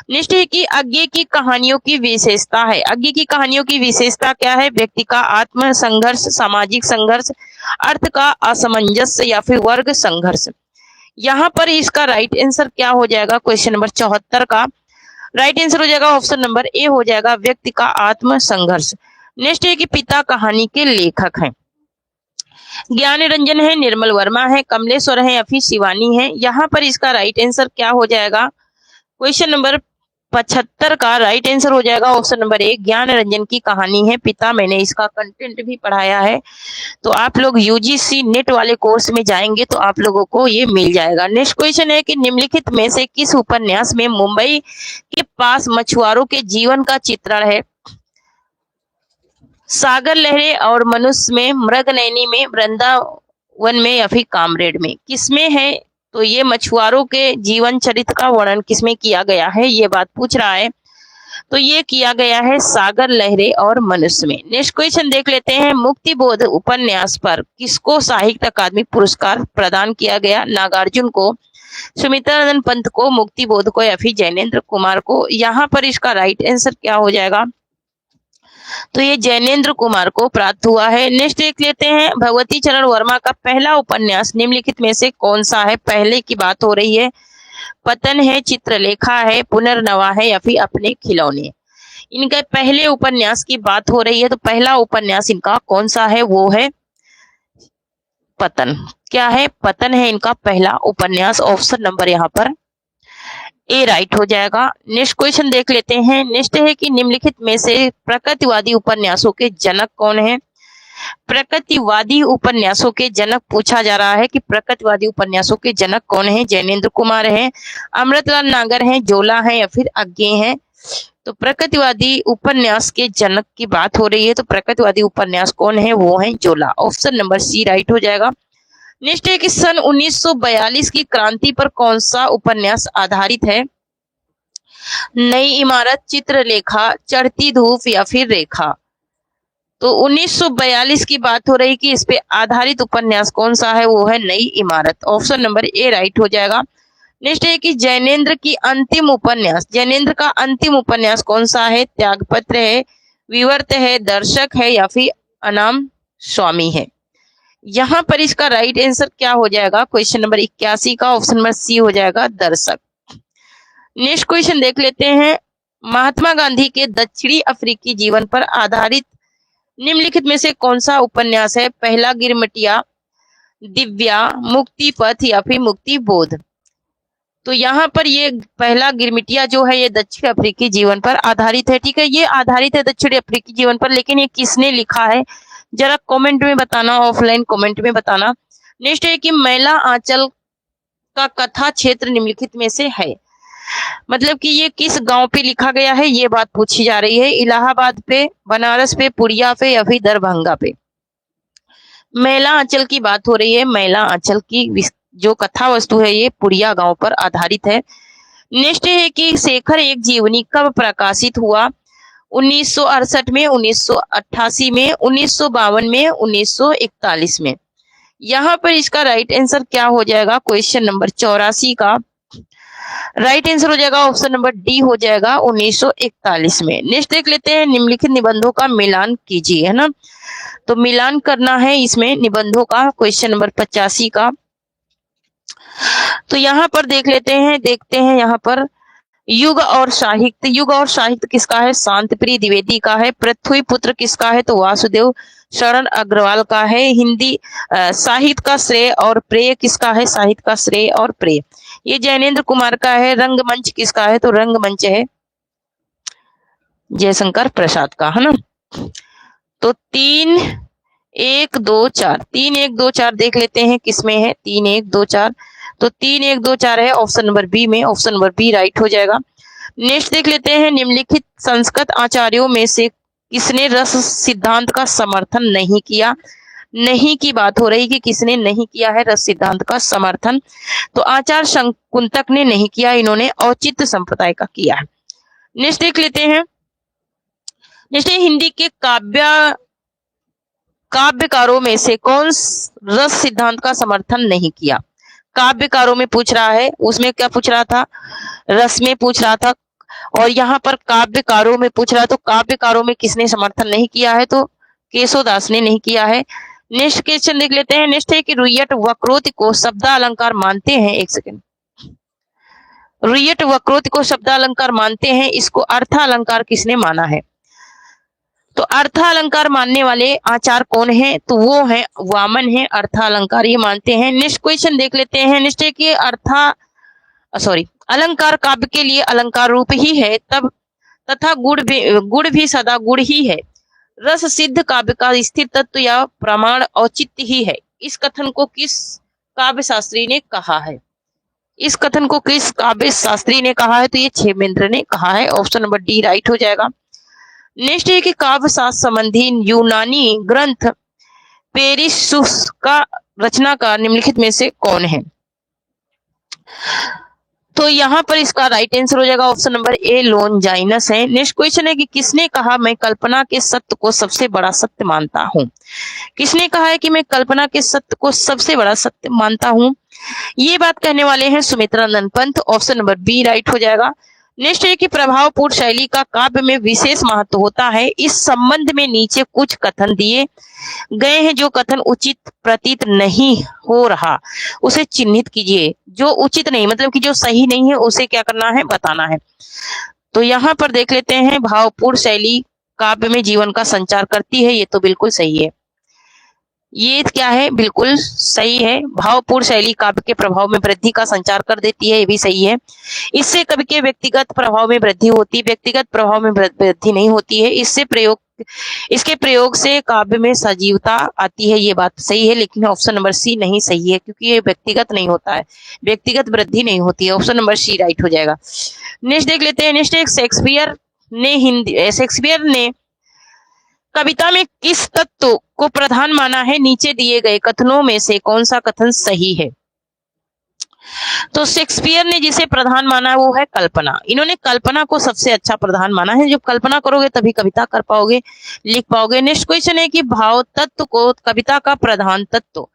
नेक्स्ट है कि आगे की कहानियों की विशेषता है। आगे की कहानियों की विशेषता क्या है? व्यक्ति का आत्म संघर्ष, सामाजिक संघर्ष, अर्थ का असमंजस्य या फिर वर्ग संघर्ष। यहाँ पर इसका राइट आंसर क्या हो जाएगा? क्वेश्चन नंबर 74 का राइट आंसर हो जाएगा ऑप्शन नंबर ए हो जाएगा, व्यक्ति का आत्म संघर्ष। नेक्स्ट है कि पिता कहानी के लेखक हैं। ज्ञान रंजन है, निर्मल वर्मा है, कमलेश्वर है या फिर शिवानी है। यहाँ पर इसका राइट आंसर क्या हो जाएगा? क्वेश्चन नंबर 75 का राइट आंसर हो जाएगा ऑप्शन नंबर ए, ज्ञान रंजन की कहानी है पिता। मैंने इसका कंटेंट भी पढ़ाया है, तो आप लोग यूजीसी नेट वाले कोर्स में जाएंगे तो आप लोगों को ये मिल जाएगा। नेक्स्ट क्वेश्चन है कि निम्नलिखित में से किस उपन्यास में मुंबई के पास मछुआरों के जीवन का चित्रण है? सागर लहरे और मनुष्य में, मृगनयनी में, वृंदावन में या फिर कामरेड में। किसमें है? तो ये मछुआरों के जीवन चरित्र का वर्णन किसमें किया गया है, ये बात पूछ रहा है। तो ये किया गया है सागर लहरे और मनुष्य में। नेक्स्ट क्वेश्चन देख लेते हैं। मुक्तिबोध उपन्यास पर किसको साहित्य अकादमी पुरस्कार प्रदान किया गया? नागार्जुन को, सुमित्रानंद पंत को, मुक्तिबोध को या फिर जैनेन्द्र कुमार को। यहाँ पर इसका राइट आंसर क्या हो जाएगा? तो ये जैनेन्द्र कुमार को प्राप्त हुआ है। नेक्स्ट देख लेते हैं। भगवती चरण वर्मा का पहला उपन्यास निम्नलिखित में से कौन सा है? पहले की बात हो रही है। पतन है, चित्रलेखा है, पुनर्नवा है या फिर अपने खिलौने। इनके पहले उपन्यास की बात हो रही है, तो पहला उपन्यास इनका कौन सा है? वो है पतन। क्या है? पतन है इनका पहला उपन्यास। ऑप्शन नंबर यहाँ पर ए राइट हो जाएगा। नेक्स्ट क्वेश्चन देख लेते हैं। नेक्स्ट है कि निम्नलिखित में से प्रकृतिवादी उपन्यासों के जनक कौन है? प्रकृतिवादी उपन्यासों के जनक पूछा जा रहा है कि प्रकृतिवादी उपन्यासों के जनक कौन है? जैनेन्द्र कुमार है, अमृतलाल नागर है, जोला है या फिर अज्ञे है। तो प्रकृतिवादी उपन्यास के जनक की बात हो रही है, तो प्रकृतिवादी उपन्यास कौन है? वो है जोला। ऑप्शन नंबर सी राइट हो जाएगा। नेक्स्ट है कि सन 1942 की क्रांति पर कौन सा उपन्यास आधारित है? नई इमारत, चित्रलेखा, चढ़ती धूप या फिर रेखा। तो 1942 की बात हो रही कि इस पे आधारित उपन्यास कौन सा है? वो है नई इमारत। ऑप्शन नंबर ए राइट हो जाएगा। नेक्स्ट है कि जैनेन्द्र की अंतिम उपन्यास, जैनेन्द्र का अंतिम उपन्यास कौन सा है? त्यागपत्र है, विवर्त है, दर्शक है या फिर अनाम स्वामी है। यहाँ पर इसका राइट आंसर क्या हो जाएगा? क्वेश्चन नंबर 81 का ऑप्शन नंबर सी हो जाएगा, दर्शक। नेक्स्ट क्वेश्चन देख लेते हैं। महात्मा गांधी के दक्षिणी अफ्रीकी जीवन पर आधारित निम्नलिखित में से कौन सा उपन्यास है? पहला गिरमिटिया, दिव्या, मुक्ति पथ या फिर मुक्ति बोध। तो यहाँ पर ये पहला गिरमिटिया जो है ये दक्षिण अफ्रीकी जीवन पर आधारित है। ठीक है, ये आधारित है दक्षिण अफ्रीकी जीवन पर, लेकिन ये किसने लिखा है जरा कमेंट में बताना, ऑफलाइन कमेंट में बताना। नेक्स्ट है कि मैला आंचल का कथा क्षेत्र निम्नलिखित में से है, मतलब कि ये किस गांव पे लिखा गया है, ये बात पूछी जा रही है। इलाहाबाद पे, बनारस पे, पुरिया पे या फिर दरभंगा पे। मैला आंचल की बात हो रही है। मैला आंचल की जो कथा वस्तु है ये पुरिया गांव पर आधारित है। नेक्स्ट है कि शेखर एक जीवनी कब प्रकाशित हुआ? 1968 में, 1988 में, 1952 में, 1941 में। यहाँ पर इसका राइट आंसर क्या हो जाएगा? क्वेश्चन नंबर 84 का राइट आंसर हो जाएगा ऑप्शन नंबर डी हो जाएगा, 1941 में। नेक्स्ट देख लेते हैं। निम्नलिखित निबंधों का मिलान कीजिए, है ना। तो मिलान करना है इसमें निबंधों का, क्वेश्चन नंबर 85 का। तो यहाँ पर देख लेते हैं, देखते हैं यहाँ पर युग और साहित्य, युग और साहित्य किसका है? शांति प्रिय द्विवेदी का है। पृथ्वी पुत्र किसका है? तो वासुदेव शरण अग्रवाल का है। हिंदी साहित्य का श्रेय और प्रेय किसका है? साहित्य का श्रेय और प्रेय ये जैनेन्द्र कुमार का है। रंगमंच किसका है? तो रंगमंच है जयशंकर प्रसाद का, है ना। तो 3 1 2 4 3 1 2 4 देख लेते हैं किसमें है 3 1 2 4। तो 3 1 2 4 है ऑप्शन नंबर बी में। ऑप्शन नंबर बी राइट हो जाएगा। नेक्स्ट देख लेते हैं, निम्नलिखित संस्कृत आचार्यों में से किसने रस सिद्धांत का समर्थन नहीं किया? नहीं की बात हो रही कि किसने नहीं किया है रस सिद्धांत का समर्थन। तो आचार्य शकुंतक ने नहीं किया, इन्होंने औचित्य संप्रदाय का किया है। नेक्स्ट देख लेते हैं, नेक्स्ट हिंदी के काव्यकारों में से कौन रस सिद्धांत का समर्थन नहीं किया? काव्यकारों में पूछ रहा है, उसमें क्या पूछ रहा था? रस में पूछ रहा था, और यहाँ पर काव्यकारों में पूछ रहा है। तो काव्यकारों में किसने समर्थन नहीं किया है? तो केशवदास ने नहीं किया है। नेक्स्ट क्वेश्चन देख लेते हैं। नेक्स्ट है कि रुय्यट वक्रोक्ति को शब्दालंकार मानते हैं। एक सेकेंड, रुय्यट वक्रोक्ति को शब्दालंकार मानते हैं, इसको अर्थालंकार किसने माना है? तो अर्थालंकार मानने वाले आचार्य कौन है? तो वो है वामन है, अर्थालंकार ये मानते हैं। नेक्स्ट क्वेश्चन देख लेते हैं। नेक्स्ट है कि अलंकार काव्य के लिए अलंकार रूप ही है, तब तथा गुण भी सदा गुण ही है। रस सिद्ध काव्य का स्थिर तत्व या प्रमाण औचित्य ही है। इस कथन को किस काव्य शास्त्री ने कहा है? इस कथन को किस काव्य शास्त्री ने कहा है? तो ये क्षेमेंद्र ने कहा है। ऑप्शन नंबर डी राइट हो जाएगा। नेक्स्ट है कि काव्य शास्त्र संबंधी यूनानी ग्रंथ पेरिसुस का रचनाकार निम्नलिखित में से कौन है? तो यहाँ पर इसका राइट आंसर हो जाएगा ऑप्शन नंबर ए लोनजाइनस है। नेक्स्ट क्वेश्चन है कि किसने कहा मैं कल्पना के सत्य को सबसे बड़ा सत्य मानता हूँ? किसने कहा है कि मैं कल्पना के सत्य को सबसे बड़ा सत्य मानता हूँ? ये बात कहने वाले हैं Sumitranand Pant. Option number B right हो जाएगा। नेक्स्ट है कि प्रभावपूर्ण शैली का काव्य में विशेष महत्व होता है। इस संबंध में नीचे कुछ कथन दिए गए हैं, जो कथन उचित प्रतीत नहीं हो रहा उसे चिन्हित कीजिए। जो उचित नहीं मतलब कि जो सही नहीं है उसे क्या करना है? बताना है। तो यहाँ पर देख लेते हैं, भावपूर्ण शैली काव्य में जीवन का संचार करती है, ये तो बिल्कुल सही है। ये क्या है? बिल्कुल सही है। भावपूर्ण शैली काव्य के प्रभाव में वृद्धि का संचार कर देती है, ये भी सही है। इससे कवि के व्यक्तिगत प्रभाव में वृद्धि होती है, व्यक्तिगत प्रभाव में वृद्धि नहीं होती है। इसके प्रयोग से काव्य में सजीवता आती है, ये बात सही है। लेकिन ऑप्शन नंबर सी नहीं सही है, क्योंकि ये व्यक्तिगत नहीं होता है, व्यक्तिगत वृद्धि नहीं होती है। ऑप्शन नंबर सी राइट हो जाएगा। नेक्स्ट देख लेते हैं। नेक्स्ट एक शेक्सपियर ने कविता में किस तत्व को प्रधान माना है? नीचे दिए गए कथनों में से कौन सा कथन सही है? तो शेक्सपियर ने जिसे प्रधान माना है वो है कल्पना। इन्होंने कल्पना को सबसे अच्छा प्रधान माना है। जब कल्पना करोगे तभी कविता कर पाओगे, लिख पाओगे। नेक्स्ट क्वेश्चन है कि भाव तत्व को कविता का प्रधान तत्व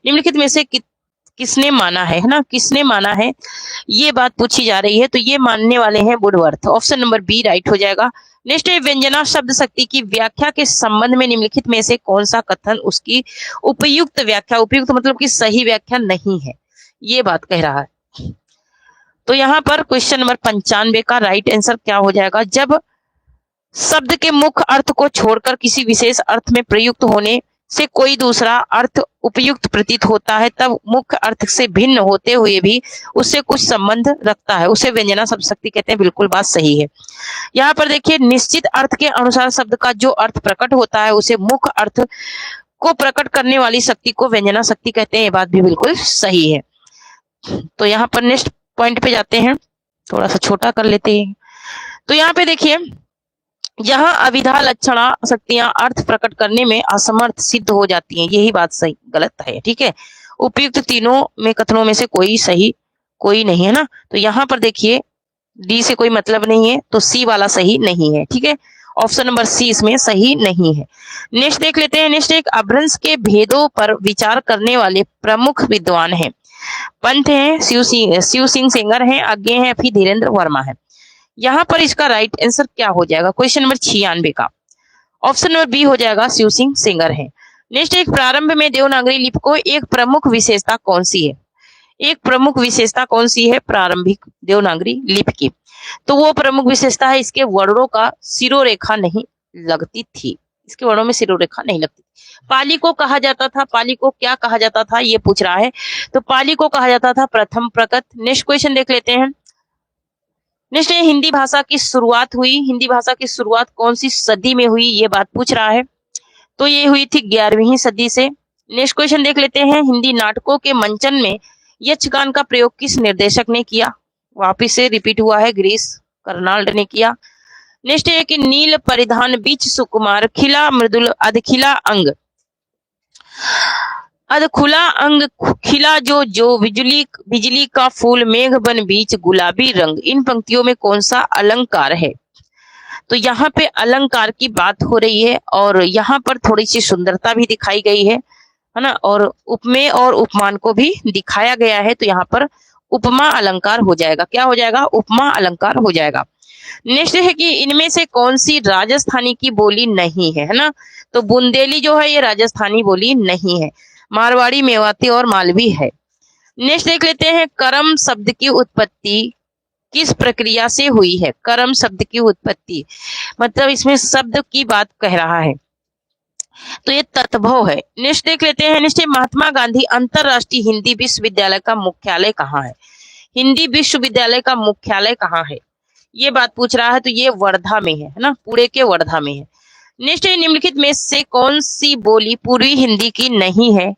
निम्नलिखित में से किसने माना है ना? किसने माना है ये बात पूछी जा रही है। तो ये मानने वाले हैं Woodworth. Option number B right हो जाएगा। नेक्स्ट है व्यंजना शब्द शक्ति की व्याख्या के संबंध में निम्नलिखित में से कौन सा कथन उसकी उपयुक्त व्याख्या, उपयुक्त मतलब कि सही व्याख्या नहीं है, ये बात कह रहा है। तो यहाँ पर क्वेश्चन नंबर 95 का राइट आंसर क्या हो जाएगा? जब शब्द के मुख्य अर्थ को छोड़कर किसी विशेष अर्थ में प्रयुक्त होने से कोई दूसरा अर्थ उपयुक्त प्रतीत होता है, तब मुख्य अर्थ से भिन्न होते हुए भी उससे कुछ संबंध रखता है, उसे व्यंजना शब्द शक्ति कहते हैं। बिल्कुल बात सही है। यहाँ पर देखिए, निश्चित अर्थ के अनुसार शब्द का जो अर्थ प्रकट होता है उसे मुख्य अर्थ को प्रकट करने वाली शक्ति को व्यंजना शक्ति कहते हैं। ये बात भी बिल्कुल सही है। तो यहाँ पर नेक्स्ट पॉइंट पे जाते हैं, थोड़ा सा छोटा कर लेते हैं। तो यहाँ पे देखिए, यहाँ अविधा लक्षणा शक्तियां अर्थ प्रकट करने में असमर्थ सिद्ध हो जाती हैं, यही बात सही गलत है। ठीक है, उपयुक्त तीनों में कथनों में से कोई सही कोई नहीं है ना। तो यहाँ पर देखिए, डी से कोई मतलब नहीं है, तो सी वाला सही नहीं है। ठीक है, ऑप्शन नंबर सी इसमें सही नहीं है। नेक्स्ट देख लेते हैं। नेक्स्ट एक अभ्रंश के भेदों पर विचार करने वाले प्रमुख विद्वान हैं। पंत हैं, शिव सिंह सेंगर हैं, आज्ञे हैं, फिर धीरेन्द्र वर्मा है। यहाँ पर इसका राइट आंसर क्या हो जाएगा? क्वेश्चन नंबर 96 का ऑप्शन नंबर बी हो जाएगा, शिव सिंह सेंगर है। नेक्स्ट एक प्रारंभ में देवनागरी लिपि को एक प्रमुख विशेषता कौन सी है? एक प्रमुख विशेषता कौन सी है प्रारंभिक देवनागरी लिपि की? तो वो प्रमुख विशेषता है इसके वर्णों का सिरोरेखा नहीं लगती थी, इसके वर्णों में सिरोरेखा नहीं लगती। पाली को कहा जाता था, पाली को क्या कहा जाता था ये पूछ रहा है, तो पाली को कहा जाता था प्रथम प्रकट। नेक्स्ट क्वेश्चन देख लेते हैं। नेक्स्ट है हिंदी भाषा की शुरुआत हुई, हिंदी भाषा की शुरुआत कौन सी सदी में हुई ये बात पूछ रहा है, तो ये हुई थी 11वीं सदी से। नेक्स्ट क्वेश्चन देख लेते हैं, हिंदी नाटकों के मंचन में यक्षगान का प्रयोग किस निर्देशक ने किया, वापिस से रिपीट हुआ है, गिरीश कर्नाल्ड ने किया। नेक्स्ट है कि नील परिधान बीच सुकुमार खिला मृदुल अधखिला अंग, अधखुला अंग खिला जो जो बिजली बिजली का फूल मेघ बन बीच गुलाबी रंग, इन पंक्तियों में कौन सा अलंकार है। तो यहाँ पे अलंकार की बात हो रही है और यहाँ पर थोड़ी सी सुंदरता भी दिखाई गई है ना, और उपमेय और उपमान को भी दिखाया गया है, तो यहाँ पर उपमा अलंकार हो जाएगा। क्या हो जाएगा, उपमा अलंकार हो जाएगा। नेक्स्ट है कि इनमें से कौन सी राजस्थानी की बोली नहीं है ना, तो बुंदेली जो है ये राजस्थानी बोली नहीं है, मारवाड़ी, मेवाती और मालवी है। नेक्स्ट देख लेते हैं, कर्म शब्द की उत्पत्ति किस प्रक्रिया से हुई है। कर्म शब्द की उत्पत्ति मतलब इसमें शब्द की बात कह रहा है, तो ये तत्भव है। नेक्स्ट देख लेते हैं, नेक्स्ट महात्मा गांधी अंतरराष्ट्रीय हिंदी विश्वविद्यालय का मुख्यालय कहाँ है। हिंदी विश्वविद्यालय का मुख्यालय कहाँ है ये बात पूछ रहा है, तो ये वर्धा में है ना, पुणे के वर्धा में है। नेक्स्ट निम्नलिखित में से कौन सी बोली पूर्वी हिंदी की नहीं है,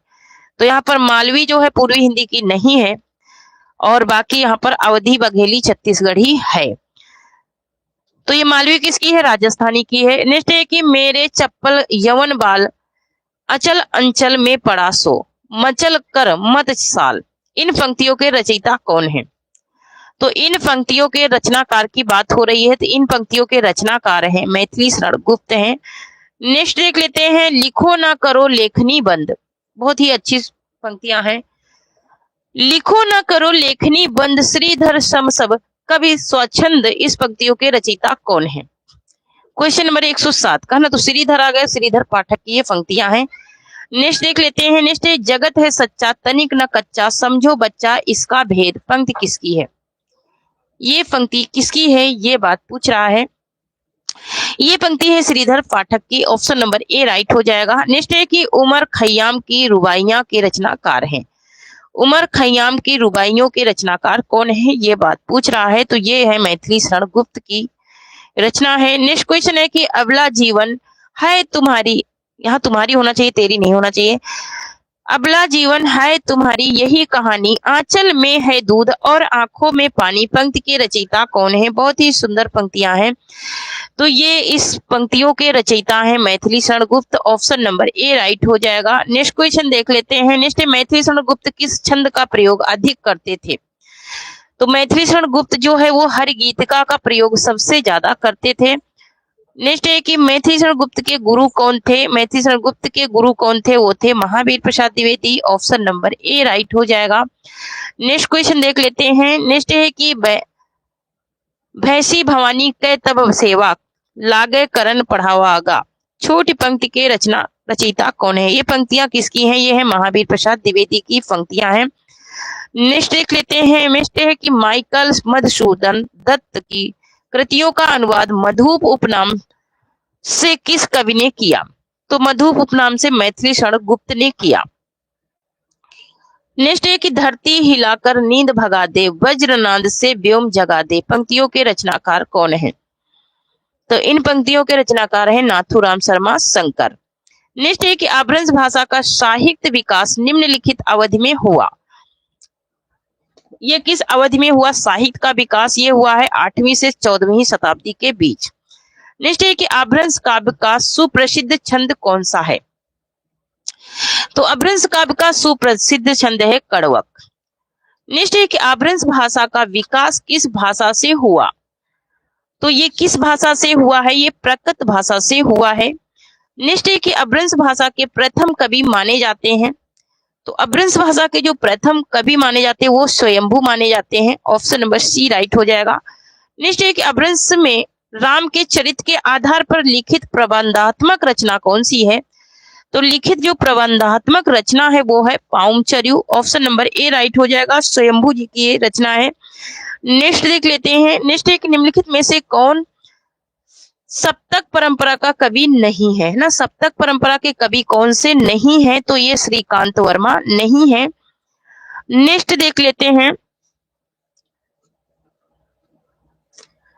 तो यहाँ पर मालवी जो है पूर्वी हिंदी की नहीं है, और बाकी यहाँ पर अवधी, बघेली, छत्तीसगढ़ी है। तो ये मालवी किसकी है, राजस्थानी की है। नेक्स्ट है कि मेरे चप्पल यवन बाल अचल अंचल में पड़ा सो मचल कर मत साल, इन पंक्तियों के रचयिता कौन है। तो इन पंक्तियों के रचनाकार की बात हो रही है, तो इन पंक्तियों के रचनाकार हैं मैथिली शरण गुप्त हैं। नेक्स्ट देख लेते हैं, लिखो ना करो लेखनी बंद, बहुत ही अच्छी पंक्तियां हैं। लिखो ना करो लेखनी बंद श्रीधर सम सब कवि स्वच्छंद, इस पंक्तियों के रचयिता कौन है। क्वेश्चन नंबर 107 का ना, तो श्रीधर आ गया, श्रीधर पाठक की ये पंक्तियां हैं। नेक्स्ट देख लेते हैं, नेक्स्ट जगत है सच्चा तनिक न कच्चा समझो बच्चा इसका भेद, पंक्ति किसकी है, ये पंक्ति किसकी है ये बात पूछ रहा है। ये पंक्ति है श्रीधर पाठक की, ऑप्शन नंबर ए राइट हो जाएगा। नेक्स्ट है कि उमर खयाम की रुबाइयां के रचनाकार हैं, उमर खयाम की रुबाइयों के रचनाकार कौन है ये बात पूछ रहा है, तो ये है मैथिली शरण गुप्त की रचना है। नेक्स्ट क्वेश्चन है कि अबला जीवन है तुम्हारी, यहाँ तुम्हारी होना चाहिए, तेरी नहीं होना चाहिए। अबला जीवन है तुम्हारी यही कहानी, आंचल में है दूध और आंखों में पानी, पंक्ति के रचयिता कौन है। बहुत ही सुंदर पंक्तियां हैं, तो ये इस पंक्तियों के रचयिता हैं Maithili Sharan Gupt, option number A right हो जाएगा। नेक्स्ट क्वेश्चन देख लेते हैं, नेक्स्ट मैथिली शरण गुप्त किस छंद का प्रयोग अधिक करते थे। तो मैथिली शरण गुप्त जो है वो हर गीतिका का प्रयोग सबसे ज्यादा करते थे। नेक्स्ट है कि मैथिली शरण गुप्त के गुरु कौन थे, मैथिली शरण गुप्त के गुरु कौन थे, वो थे Mahavir Prasad Dwivedi, option number A right हो जाएगा। नेक्स्ट क्वेश्चन देख लेते हैं, नेक्स्ट है कि भैसी भवानी के तब सेवा लागे करण पढ़ावागा, छोटी पंक्ति के रचयिता कौन है। ये पंक्तियां किसकी हैं, ये है महावीर प्रसाद द्विवेदी की पंक्तियां हैं। नेक्स्ट देख लेते हैं, नेक्स्ट है कि माइकल मधुसूदन दत्त की कृतियों का अनुवाद मधुप उपनाम से किस कवि ने किया, तो मधुप उपनाम से मैथिली शरण गुप्त ने किया। नेक्स्ट है कि धरती हिलाकर नींद भगा दे वज्रनाद से व्योम जगा दे, पंक्तियों के रचनाकार कौन है, तो इन पंक्तियों के रचनाकार हैं नाथूराम शर्मा शंकर। नेक्स्ट है कि अपभ्रंश भाषा का साहित्य विकास निम्नलिखित अवधि में हुआ, ये किस अवधि में हुआ साहित्य का विकास, ये हुआ है 8वीं से 14वीं शताब्दी के बीच। नेक्स्ट है कि अपभ्रंश काव्य का सुप्रसिद्ध छंद कौन सा है, तो अपभ्रंश काव्य का सुप्रसिद्ध छंद है कड़वक। नेक्स्ट है कि अपभ्रंश भाषा का विकास किस भाषा से हुआ, तो ये किस भाषा से हुआ है, ये प्राकृत भाषा से हुआ है। नेक्स्ट है कि अपभ्रंश भाषा के प्रथम कवि माने जाते हैं, तो अपभ्रंश भाषा के जो प्रथम कवि माने जाते हैं वो स्वयंभू माने जाते हैं, ऑप्शन नंबर सी राइट हो जाएगा। नेक्स्ट है कि अपभ्रंश में राम के चरित्र के आधार पर लिखित प्रबंधात्मक रचना कौन सी है, तो लिखित जो प्रबंधात्मक रचना है वो है पाउमचर्यू। ऑप्शन नंबर ए राइट हो जाएगा, स्वयंभू जी की ये रचना है। नेक्स्ट देख लेते हैं, नेक्स्ट एक निम्नलिखित में से कौन सप्तक परंपरा का कवि नहीं है ना। सप्तक परंपरा के कवि कौन से नहीं है, तो ये श्रीकांत वर्मा नहीं है। नेक्स्ट देख लेते हैं,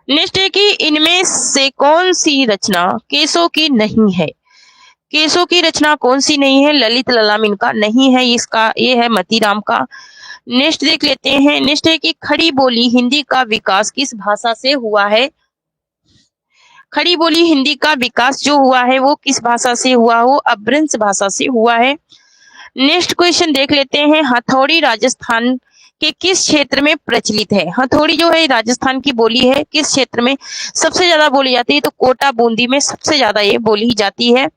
नेक्स्ट है कि इनमें से कौन सी रचना केशव की नहीं है। केशव की रचना कौन सी नहीं है, ललित ललाम इनका नहीं है, इसका ये है मतीराम का। नेक्स्ट देख लेते हैं, नेक्स्ट है कि खड़ी बोली हिंदी का विकास किस भाषा से हुआ है। खड़ी बोली हिंदी का विकास जो हुआ है वो किस भाषा से हुआ हो, अपभ्रंश भाषा से हुआ है। नेक्स्ट क्वेश्चन देख लेते हैं, हथौड़ी राजस्थान के किस क्षेत्र में प्रचलित है। हथौड़ी जो है राजस्थान की बोली है, किस क्षेत्र में सबसे ज्यादा बोली जाती है, तो कोटा बूंदी में सबसे ज्यादा ये बोली जाती है।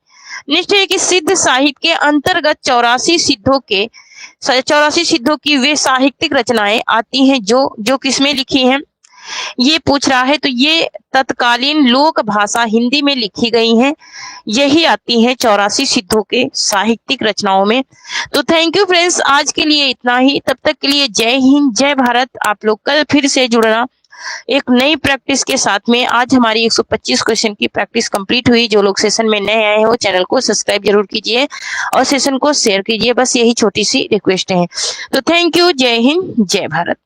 नेक्स्ट है कि सिद्ध साहित्य के अंतर्गत 84 सिद्धों की वे साहित्यिक रचनाएं आती हैं जो किसमें लिखी हैं, ये पूछ रहा है। तो ये तत्कालीन लोक भाषा हिंदी में लिखी गई हैं, यही आती हैं 84 सिद्धों के साहित्यिक रचनाओं में। तो थैंक यू फ्रेंड्स, आज के लिए इतना ही। तब तक के लिए जय हिंद, जय भारत। आप लोग कल फिर से जुड़ना एक नई प्रैक्टिस के साथ में। आज हमारी 125 क्वेश्चन की प्रैक्टिस कंप्लीट हुई। जो लोग सेशन में नए आए हैं वो चैनल को सब्सक्राइब जरूर कीजिए और सेशन को शेयर कीजिए, बस यही छोटी सी रिक्वेस्ट है। तो थैंक यू, जय हिंद, जय भारत।